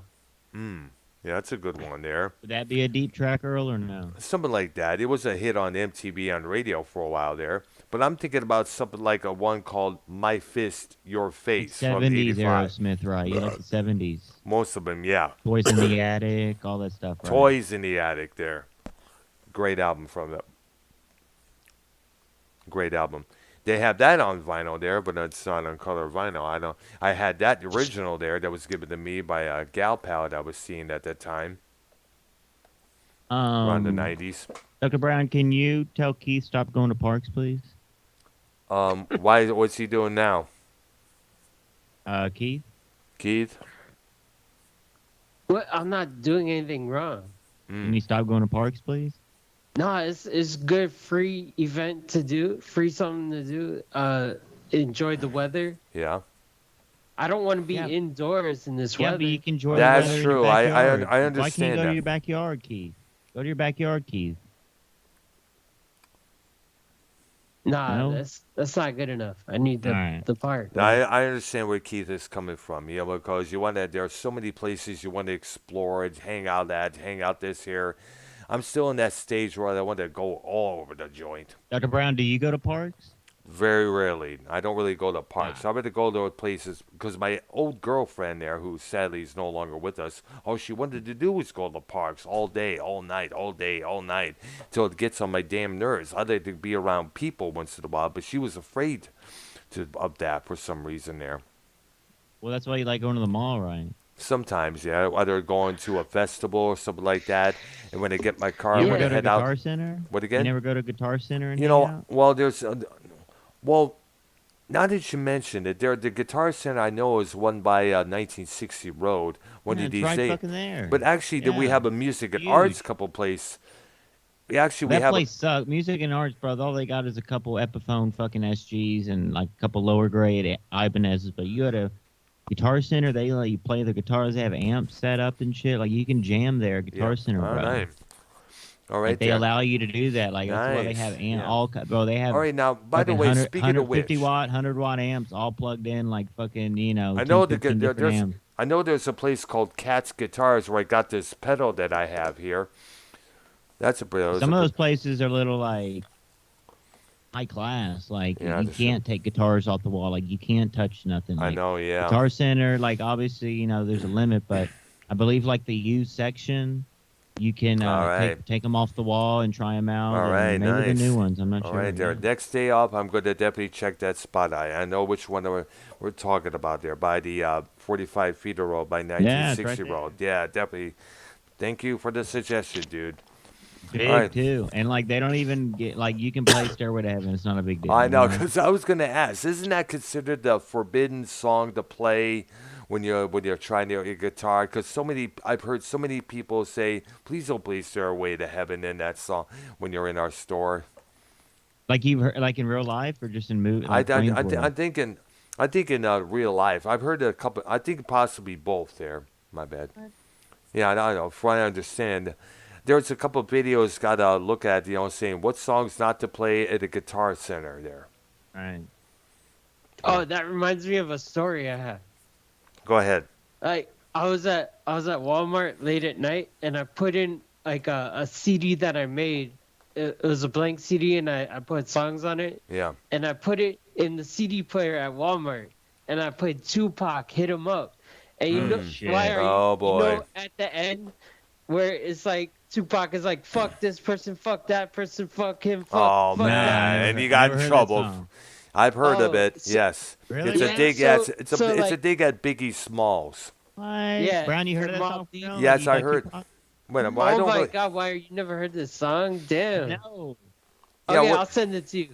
Yeah, that's a good one there. Would that be a deep track, Earl, or no? Something like that. It was a hit on MTV on radio for a while there. But I'm thinking about something like a one called My Fist, Your It's Face from 70s 85. Aerosmith, right? You like the 70s. Most of them, yeah. Toys in the Attic, all that stuff, right? Toys in the Attic there. Great album from them. Great album. They have that on vinyl there, but it's not on color vinyl. I had that original there that was given to me by a gal pal that I was seeing at that time around the 90s. Dr. Brown, can you tell Keith stop going to parks, please? What's he doing now? Keith? Keith? What? I'm not doing anything wrong. Can you stop going to parks, please? No, it's good free event to do, free something to do. Enjoy the weather. Yeah. I don't want to be Yeah. indoors in this Yeah, weather. but you can enjoy That's the weather true. In your backyard. I understand Why can't you go that. to your backyard, Keith? Go to your backyard, Keith. Nah, No? that's not good enough. I need the Alright. the park. I understand where Keith is coming from, because there are so many places you want to explore and hang out this here. I'm still in that stage where I want to go all over the joint. Dr. Brown, do you go to parks? Very rarely. I don't really go to parks. I rather go to places because my old girlfriend there, who sadly is no longer with us, all she wanted to do was go to parks all day, all night, all day, all night, till it gets on my damn nerves. I'd like to be around people once in a while, but she was afraid of that for some reason there. Well, that's why you like going to the mall, right? Sometimes, yeah, either going to a festival or something like that, and when I get my car, You I'm ever going go to to head Guitar out. Center? What You again? never go to Guitar Center and You hang know, out? well, well, now that you mentioned it, the Guitar Center I know is one by 1960 Road. One Yeah, of it's these right days. fucking there. But actually, we Yeah. have a music and Huge. arts couple place. We That have place sucks. Music and arts, bro. All they got is a couple Epiphone fucking SGs and like a couple lower grade Ibanez's. But you at a Guitar Center, they let you play the guitars. They have amps set up and shit. Like you can jam there at Guitar Center, all bro. right. All right, Like, they there. allow you to do that. Like that's why they Nice, have yeah. bro. They have All right, now, by the fucking way, 100 speaking of which, 150 watt, 100-watt amps all plugged in like fucking, I 10, know 15 different amps. I know there's a place called Cat's Guitars where I got this pedal that I have here. That's Some of those places are a little like high class. Like Yeah, you that's can't take guitars off the wall. Like you can't touch nothing. I Like, know, yeah. Guitar Center, like obviously, there's a limit, but I believe like the used section, you can All right. take them off the wall and try them out. All and right, maybe nice. the new ones. I'm not All sure. right, there. yeah. Next day off, I'm going to definitely check that spot. I know which one we're talking about there, by the 45 feet road, by Yeah, it's 1960 right road. Yeah, definitely. Thank you for the suggestion, dude. Big All right. too, and like they don't even get like you can play Stairway to Heaven. It's not a big deal. I know, you because I was going to ask, isn't that considered the forbidden song to play when you're trying to your guitar? Because I've heard so many people say, please don't play Stairway to Heaven in that song when you're in our store. Like you've heard, like in real life or just in movie. I think in real life, I've heard a couple. I think possibly both. There, my bad. Yeah, I know. From what I understand, there's a couple of videos got to look at. Saying what songs not to play at a Guitar Center. There. Right. Oh, that reminds me of a story I have. Go ahead. Like I was at Walmart late at night, and I put in like a CD that I made. It was a blank CD, and I put songs on it. Yeah. And I put it in the CD player at Walmart, and I played Tupac, Hit 'Em Up. And you know shit. why are you? Oh, boy. You know, at the end, where it's like Tupac is like, "Fuck this person, fuck that person, fuck him, fuck." Oh fuck man, that. and you got in Never heard that trouble. song. I've heard of Oh, it. so- Yes. Really? It's a Yeah, dig. so- Yeah, it's so, a like- dig at Biggie Smalls. What? Yeah, Brown, you heard the that Mobb song? Deep. Brown? Yes, You I like heard. Tupac? Wait, I Oh don't my really. God, why you never heard this song? Damn. No. Yeah, Okay, what- I'll send it to you.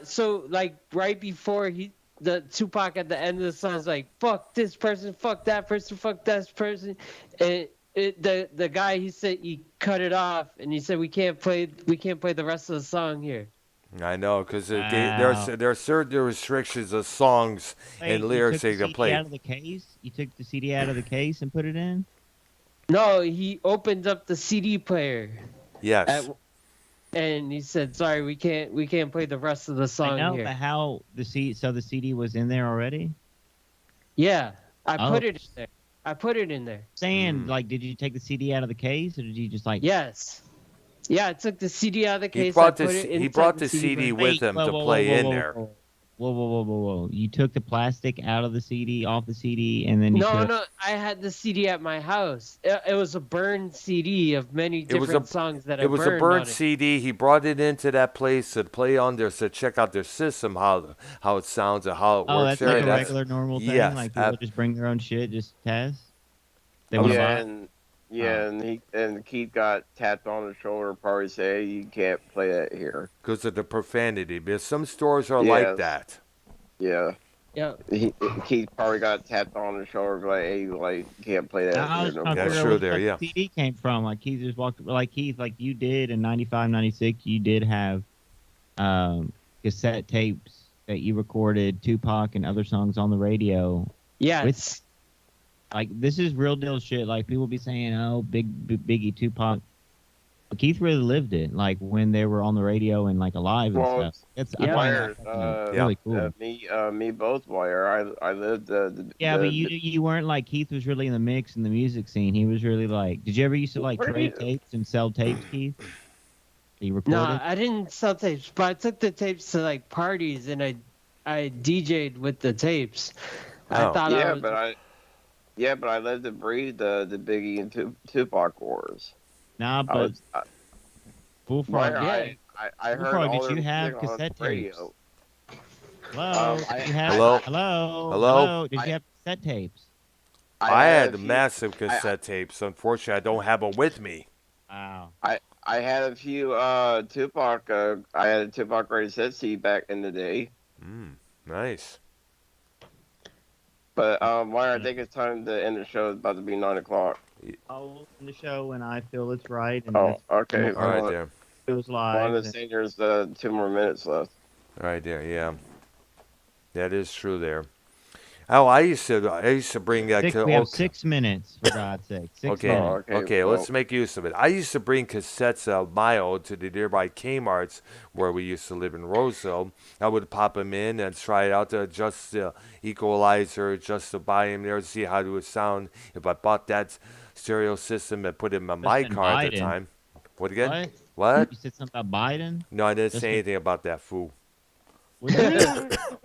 So like right before the Tupac at the end of the song is like, "Fuck this person, fuck that person, fuck that person," and the guy he said he cut it off and he said we can't play the rest of the song here. I know, because Wow. there are certain restrictions of songs Wait, and you lyrics took they the can CD play. out of the case? You took the CD out of the case and put it in? No, he opened up the CD player Yes. and he said, "Sorry, we can't play the rest of the I song know, here." but how the CD was in there already? Yeah, I Oh. put it in there. I put it in there. Saying, like, did you take the CD out of the case, or did you just like? Yes. Yeah, I took the CD out of the He case. brought I put this. it He inside brought the the CD brain. with him whoa, to whoa, play whoa, in whoa, there. Whoa, whoa. You took the plastic out of the CD, off the CD, and then you No, took. no, I had the CD at my house. It was a burned CD of many It was a different songs that I it was a burned burnt on it. CD. He brought it into that place to play on there, to check out their system, how it sounds and how it Oh, works that's there. like a That's regular normal thing. yes. Like people just bring their own shit, just test. They I want was- to Yeah, buy. and and Keith got tapped on the shoulder, probably say, "You can't play that here." because of the profanity. Because some stores are Yes. like that. Yeah. Yeah. Keith probably got tapped on the shoulder, like, "Hey, like, you can't play that I here was no trying to That's more." figure out true where there, the yeah. CD came from. Like Keith just walked, like Keith, like you did in 95, 96, you did have cassette tapes that you recorded Tupac and other songs on the radio. Yes. Like this is real deal shit. Like people be saying, "Oh, Biggie, Tupac." But Keith really lived it. Like when they were on the radio and like alive and Well, stuff. It's Yeah. Wire, really cool. me both, Wire. I lived Yeah, but the- you weren't like Keith was really in the mix in the music scene. He was really like. Did you ever used to like trade tapes and sell tapes, Keith? You recorded? No, I didn't sell tapes, but I took the tapes to like parties and I DJ'd with the tapes. I Oh. thought I was, but I lived to breathe the Biggie and Tupac wars. Nah, I but was, Bullfrog. Wire, yeah. I heard Bullfrog, all did their you have music on cassette the radio. Hello. I- Did you have, Hello? Hello. Hello? Did you have cassette tapes? I had a few- massive cassette tapes. Unfortunately, I don't have them with me. Wow. I had a few Tupac. I had a Tupac greatest hits CD back in the day. Nice. But Wire, I think it's time to end the show. It's about to be 9:00. I'll end the show when I feel it's right. And Oh, okay. All right there. It was On live. the seniors, 2 more minutes left. All right there. Yeah. That is true there. Oh, I used to bring that. We have 6 minutes, for God's sake. 6 Okay. minutes. Okay, well, let's make use of it. I used to bring cassettes of my own to the nearby Kmart's where we used to live in Roseville. I would pop them in and try it out to adjust the equalizer, just to buy them there to see how it would sound. If I bought that stereo system and put it in my Justin car at the Biden. time. What again? What? What? You said something about Biden? No, I didn't say Justin- anything about that fool. What did you,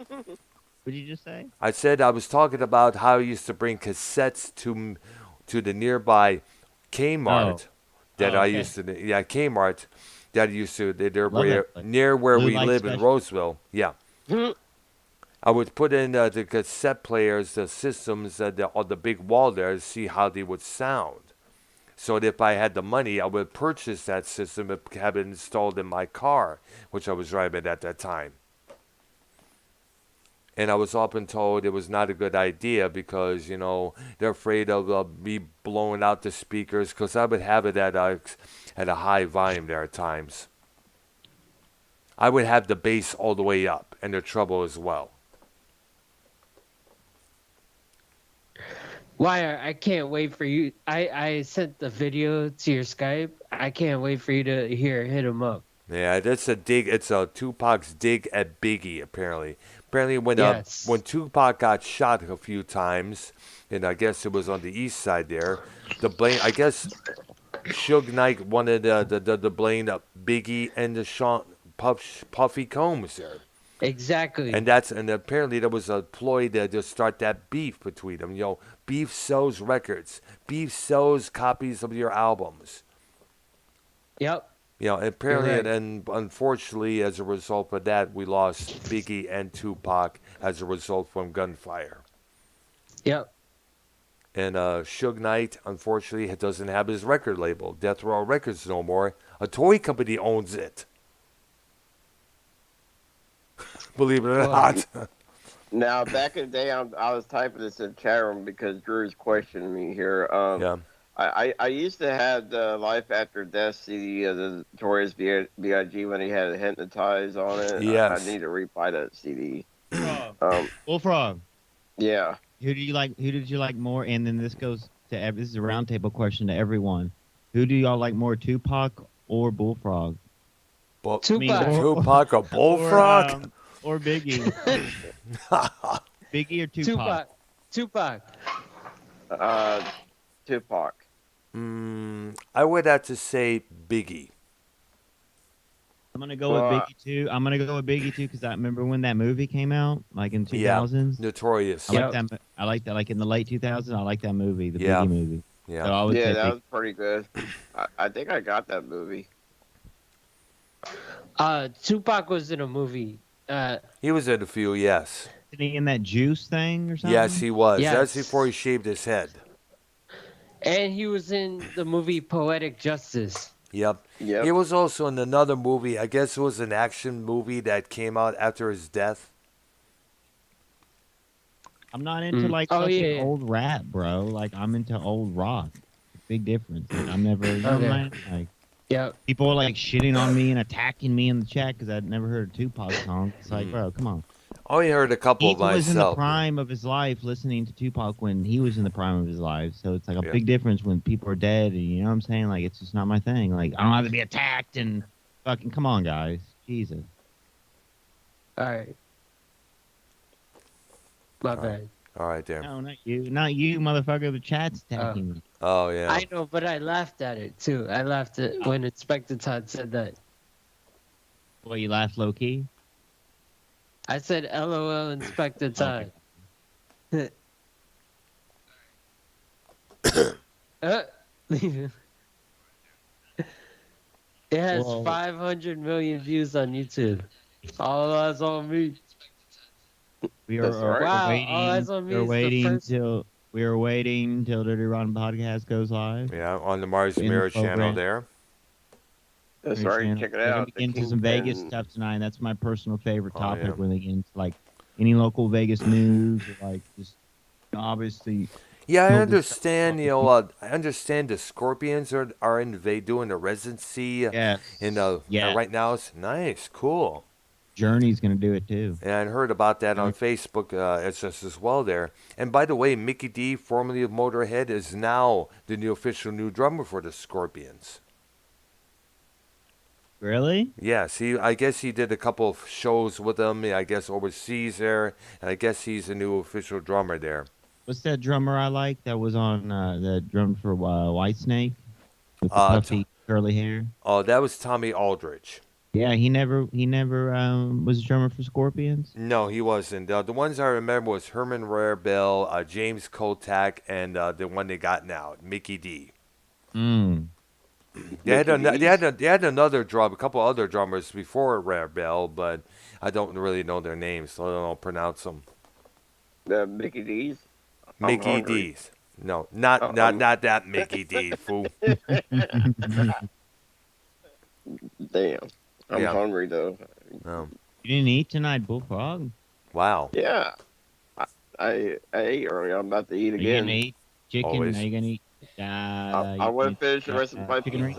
what did you just say? I said I was talking about how I used to bring cassettes to the nearby Kmart that Oh, I okay. used to Kmart that I used to they're Love where, that place. near where Blue we light live in special. Roseville. Yeah. I would put in the cassette players, the systems on the big wall there to see how they would sound. So that if I had the money, I would purchase that system and have it installed in my car, which I was driving at that time. And I was often told it was not a good idea because, they're afraid of me blowing out the speakers because I would have it at a high volume there at times. I would have the bass all the way up and the treble as well. Wire, I can't wait for you. I sent the video to your Skype. I can't wait for you to hit him up. Yeah, that's a dig. It's a Tupac's dig at Biggie. Apparently, when Yes. when Tupac got shot a few times, and I guess it was on the east side there. The blame, I guess, Suge Knight wanted the blame of Biggie and the Puffy Combs there, Exactly. and apparently there was a ploy to start that beef between them. Beef sells records. Beef sells copies of your albums. Yep. Apparently, You're right. and unfortunately, as a result of that, we lost Biggie and Tupac as a result from gunfire. Yep. And Suge Knight, unfortunately, doesn't have his record label, Death Row Records, no more. A toy company owns it. Believe it or not. Now, back in the day, I was typing this in chat room because Drew's questioning me here. Yeah. I used to have the Life After Death CD of the Notorious B.I.G. when he had it hypnotized on it. Yes. I need to rebuy that CD. Bullfrog. Yeah. Who did you like more? And then this goes to this is a roundtable question to everyone. Who do y'all like more, Tupac or Bullfrog? Tupac. Tupac or Bullfrog? Or Biggie? Biggie or Tupac? Tupac. Uh, Tupac. I would have to say Biggie. I'm gonna go with Well, Biggie too. I'm gonna go with Biggie too because I remember when that movie came out, like in Yeah, 2000s. I Notorious. like Yep. that. I like that. Like in the late 2000s, I like that movie, the Yeah, Biggie movie. yeah. So I would yeah, say that Biggie. was pretty good. I think I got that movie. Tupac was in a movie. He was in a few, yes. Isn't he in that Juice thing or Yes, something? he was. That's before he Yes. shaved his head. And he was in the movie Poetic Justice. Yep. He Yep. was also in another movie. I guess it was an action movie that came out after his death. I'm not into like Oh fucking yeah. old rap, bro. Like I'm into old rock. Big difference. Like I'm never, you know what Okay. I'm saying? Like Yep. people are like shitting on me and attacking me in the chat because I'd never heard a Tupac song. It's like, bro, come on. I only heard a couple He of was in the myself. prime of his life listening to Tupac when he was in the prime of his life. So it's like a Yeah. big difference when people are dead. And you know what I'm saying? Like it's just not my thing. Like I don't have to be attacked and fucking come on, guys. Jesus. All right. My bad. All right, there. No, not you. Not you, motherfucker. The chat's attacking me. Oh, yeah. I know, but I laughed at it too. I laughed at when Inspector Todd said that. Well, you laughed low key. I said, "LOL, Inspector Todd." It has Whoa. 500 million views on YouTube. All eyes on me. We That's are right. Wow, waiting. all eyes on me We're is the waiting first- till we are waiting till Dirty Rotten Podcast goes live. Yeah, on the Mars In the Mirror channel program. there. That's Dirty right. Channel. Check it We're gonna out. be The getting into some Vegas Kingpin. stuff tonight. That's my personal favorite Oh, topic yeah. when they get into like any local Vegas news or like just obviously. Yeah, I No, understand. I understand the Scorpions are doing a residency Yes. Yeah. right now. It's nice, cool. Journey's gonna do it too. And I heard about that on Facebook it's just as well there. And by the way, Mickey D, formerly of Motorhead, is now the new official new drummer for the Scorpions. Really? Yes, I guess he did a couple of shows with them. I guess overseas there, and I guess he's the new official drummer there. What's that drummer I like that was on that drummed for Whitesnake with the Uh, puffy curly hair? Oh, that was Tommy Aldridge. Yeah, he never was a drummer for Scorpions. No, he wasn't. The ones I remember was Herman Rarebell, James Kotak, and the one they got now, Mickey D. Mm. They had another a couple other drummers before Rarebell, but I don't really know their names, so I don't pronounce them. The Mickey D's. I'm Mickey hungry. D's. No, not that Mickey D, fool. Damn. I'm Yeah. hungry though. Oh, You didn't eat tonight, Bullfrog? wow. Yeah. I ate earlier. I'm about to eat Are you gonna again. eat chicken? Always. Are you gonna eat? I want to finish the rest of my chicken wings?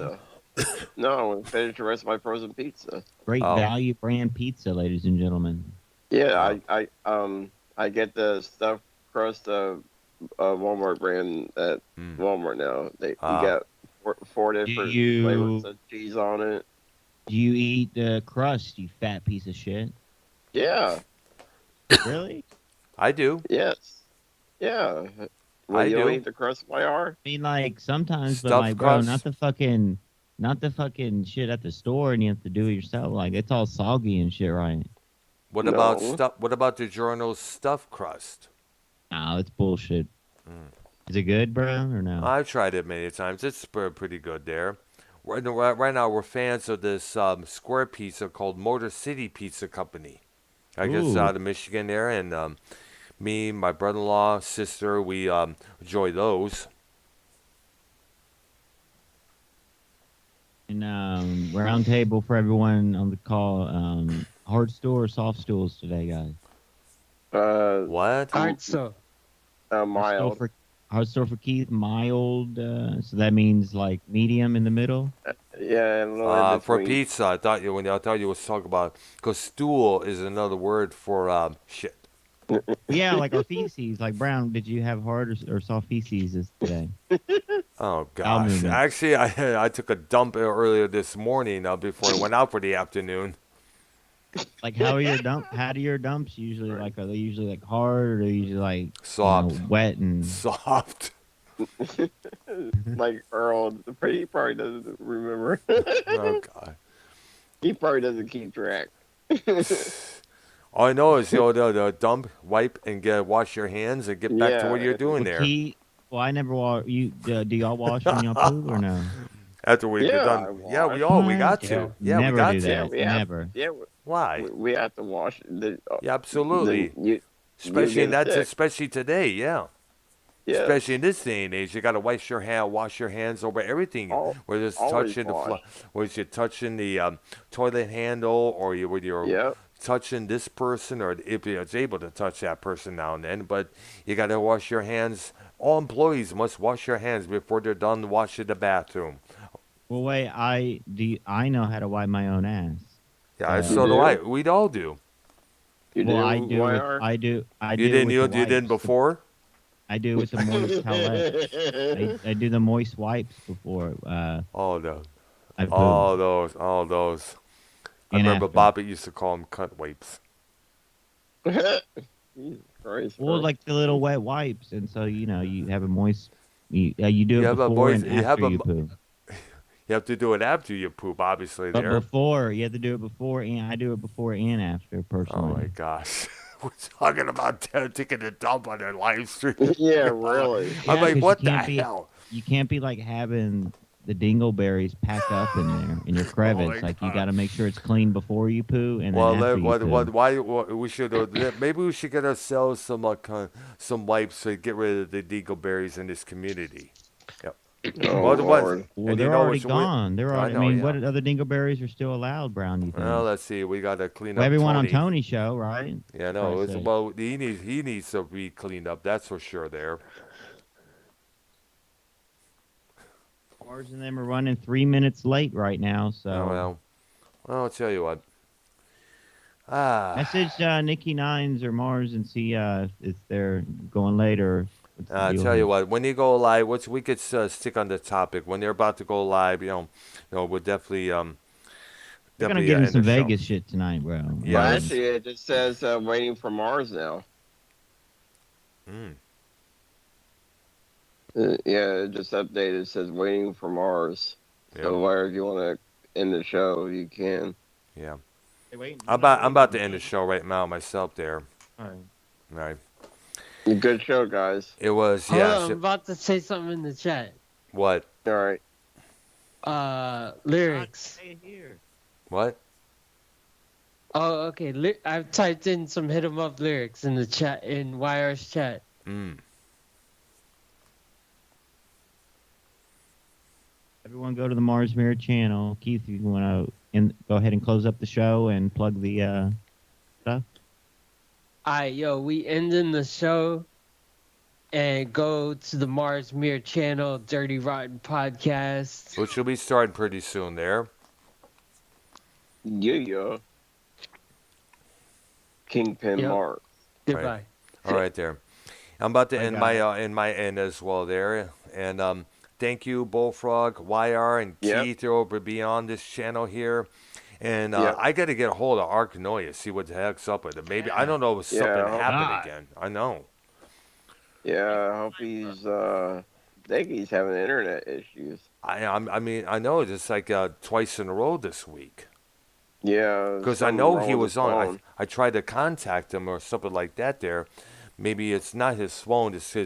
pizza. No, I want to finish the rest of my frozen pizza. Great Oh. value brand pizza, ladies and gentlemen. Yeah, I get the stuffed crust Walmart brand at Walmart now. You got four different you- flavors of cheese on it. Do you eat the crust, you fat piece of shit? Yeah. Really? I do. Yes. Yeah. Well, I you don't do. eat the crust YR? I mean, like sometimes, but Stuffed like, bro, crust? not the fucking shit at the store, and you have to do it yourself. Like it's all soggy and shit, right? What No. about What about DiGiorno's stuffed crust? Nah, it's bullshit. Is it good, bro, or no? I've tried it many times. It's pretty good there. Right now, we're fans of this square pizza called Motor City Pizza Company. I guess Ooh. out of Michigan there, and me, my brother-in-law, sister, we enjoy those. And round table for everyone on the call. Hard stool or soft stools today, guys? What? Hard so. Mild. Hard stool for Keith, mild. So that means like medium in the middle. Yeah, and a little in For between. pizza, I thought you was talking about, because stool is another word for shit. Yeah, like our feces. Like Brown, did you have hard or soft feces today? Oh Bowel gosh! movement. Actually, I took a dump earlier this morning before I went out for the afternoon. Like how do your dumps usually like? Are they usually like hard or are they usually like Soft. wet and Soft. Like Earl, he probably doesn't remember. Oh God. He probably doesn't keep track. All I know is the dump, wipe, and wash your hands and get back to what Yeah. you're doing Well, there. well, I never wash. Do y'all wash when y'all poo or no? After we get Yeah, done, I yeah, wash. we What? got Yeah. to. Yeah, we Never got do to. Yeah, that. we have. Never. Yeah, Why? we have to wash Yeah, the absolutely. you Especially in get sick. especially today, yeah. Especially Yes, in this day and age, you got to wash your hands over everything. all Whether it's always touching wash. whether you're touching the toilet handle, or when you're Yep. touching this person, or if you're able to touch that person now and then. But you got to wash your hands. All employees must wash their hands before they're done washing the bathroom. Well, wait. I know how to wipe my own ass. Yeah, You so do I. do. We'd all do. You Well, do. I do with YR? I You do didn't. with the You didn't wipes. before. I do with the moist towelettes. I do the moist wipes before All those. I poo All those. I and remember after. Bobby used to call them cunt wipes. Jesus Christ. Well, Earl. like the little wet wipes, and so you have a moist. You do You it have a before moist- and you have after a you mo- poo. You have to do it after you poop, obviously. But There. before, you have to do it before, and I do it before and after Oh my personally. gosh. We're talking about taking a dump on their live stream. Yeah, really. I'm Yeah, like, 'cause what the hell? you can't be like having the dingleberries packed up in there in your crevice. my Like you God. got to make sure it's clean before you poo and Well, then after you poo. why we should maybe we should get ourselves some wipes to get rid of the dingleberries in this community. Yep. Oh Well, Lord. Well, and they're know already what's gone. They're I already. I know, mean, yeah. what other dingleberries are still allowed, Brown? You think? Well, let's see. We got to clean Well, up everyone on Tony. Tony's show, right? Yeah, no. Christ's sake. Well, he needs to be cleaned up. That's for sure. There. Ours and them are running 3 minutes late right now. So Oh, well, I'll tell you what. Ah. message Nikki Nines or Mars and see if they're going late or. What's the I deal tell here. you what, when you go live, we could stick on the topic. When they're about to go live, we'll definitely They're gonna definitely give him end some the show. Vegas shit tonight, bro. Yeah, Well, that's- actually, it just says waiting for Mars now. Mm. Yeah, it just updated. It says waiting for Mars. So Yeah. where if you want to end the show, you can. Yeah. Hey, wait, I'm about to end the show right now myself. There. All right. Right. Good show, guys. It was Hold yeah. on, I'm about to say something in the chat. What? All right. Lyrics. Stay here. What? Oh, okay. I've typed in some hit 'em up lyrics in the chat, in YR's chat. Mm. Everyone go to the Mars Mirror channel. Keith, you want to go ahead and close up the show and plug the stuff? Alright, yo, we ending the show and go to the Mars Mirror channel, Dirty Rotten Podcast. Which will be starting pretty soon. There. Yeah. Kingpin Yep. Mars. Goodbye. All right. There. I'm about to I end got my end as well. There. And thank you, Bullfrog, YR, and Yep. Keith over beyond this channel here. And Yep. I got to get a hold of Arkanoia, see what the heck's up with it. Maybe I don't know if Yeah, something I hope happened not. again. I know. Yeah, I hope he's. I think he's having internet issues. I mean I know it's like twice in a row this week Yeah. because I something know wrong he with was his on. phone. I tried to contact him or something like that. There, maybe it's not his phone. It's his